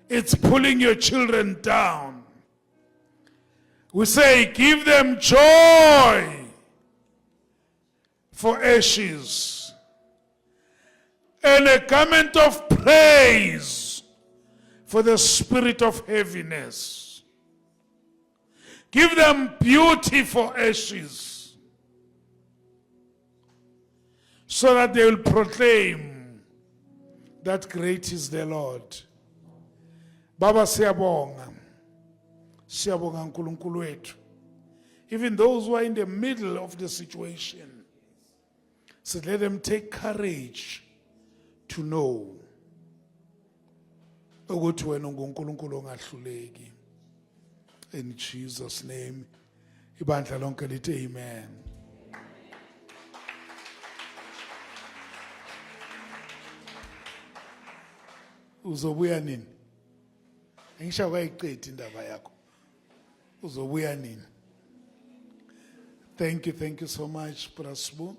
It's pulling your children down. We say, give them joy for ashes and a garment of praise for the spirit of heaviness. Give them beauty for ashes so that they will proclaim that great is the Lord. Baba siyabonga. Siyabonga nkulunkulu wethu. Even those who are in the middle of the situation, so let them take courage to know ukuthi wena ungunkulunkulu ongahluleki. In Jesus' name, ibandla lonke lithi amen. Uzobuya nini? Ngisho kayiqedi indaba yakho. Uzobuya nini? Thank you so much, Brasbu.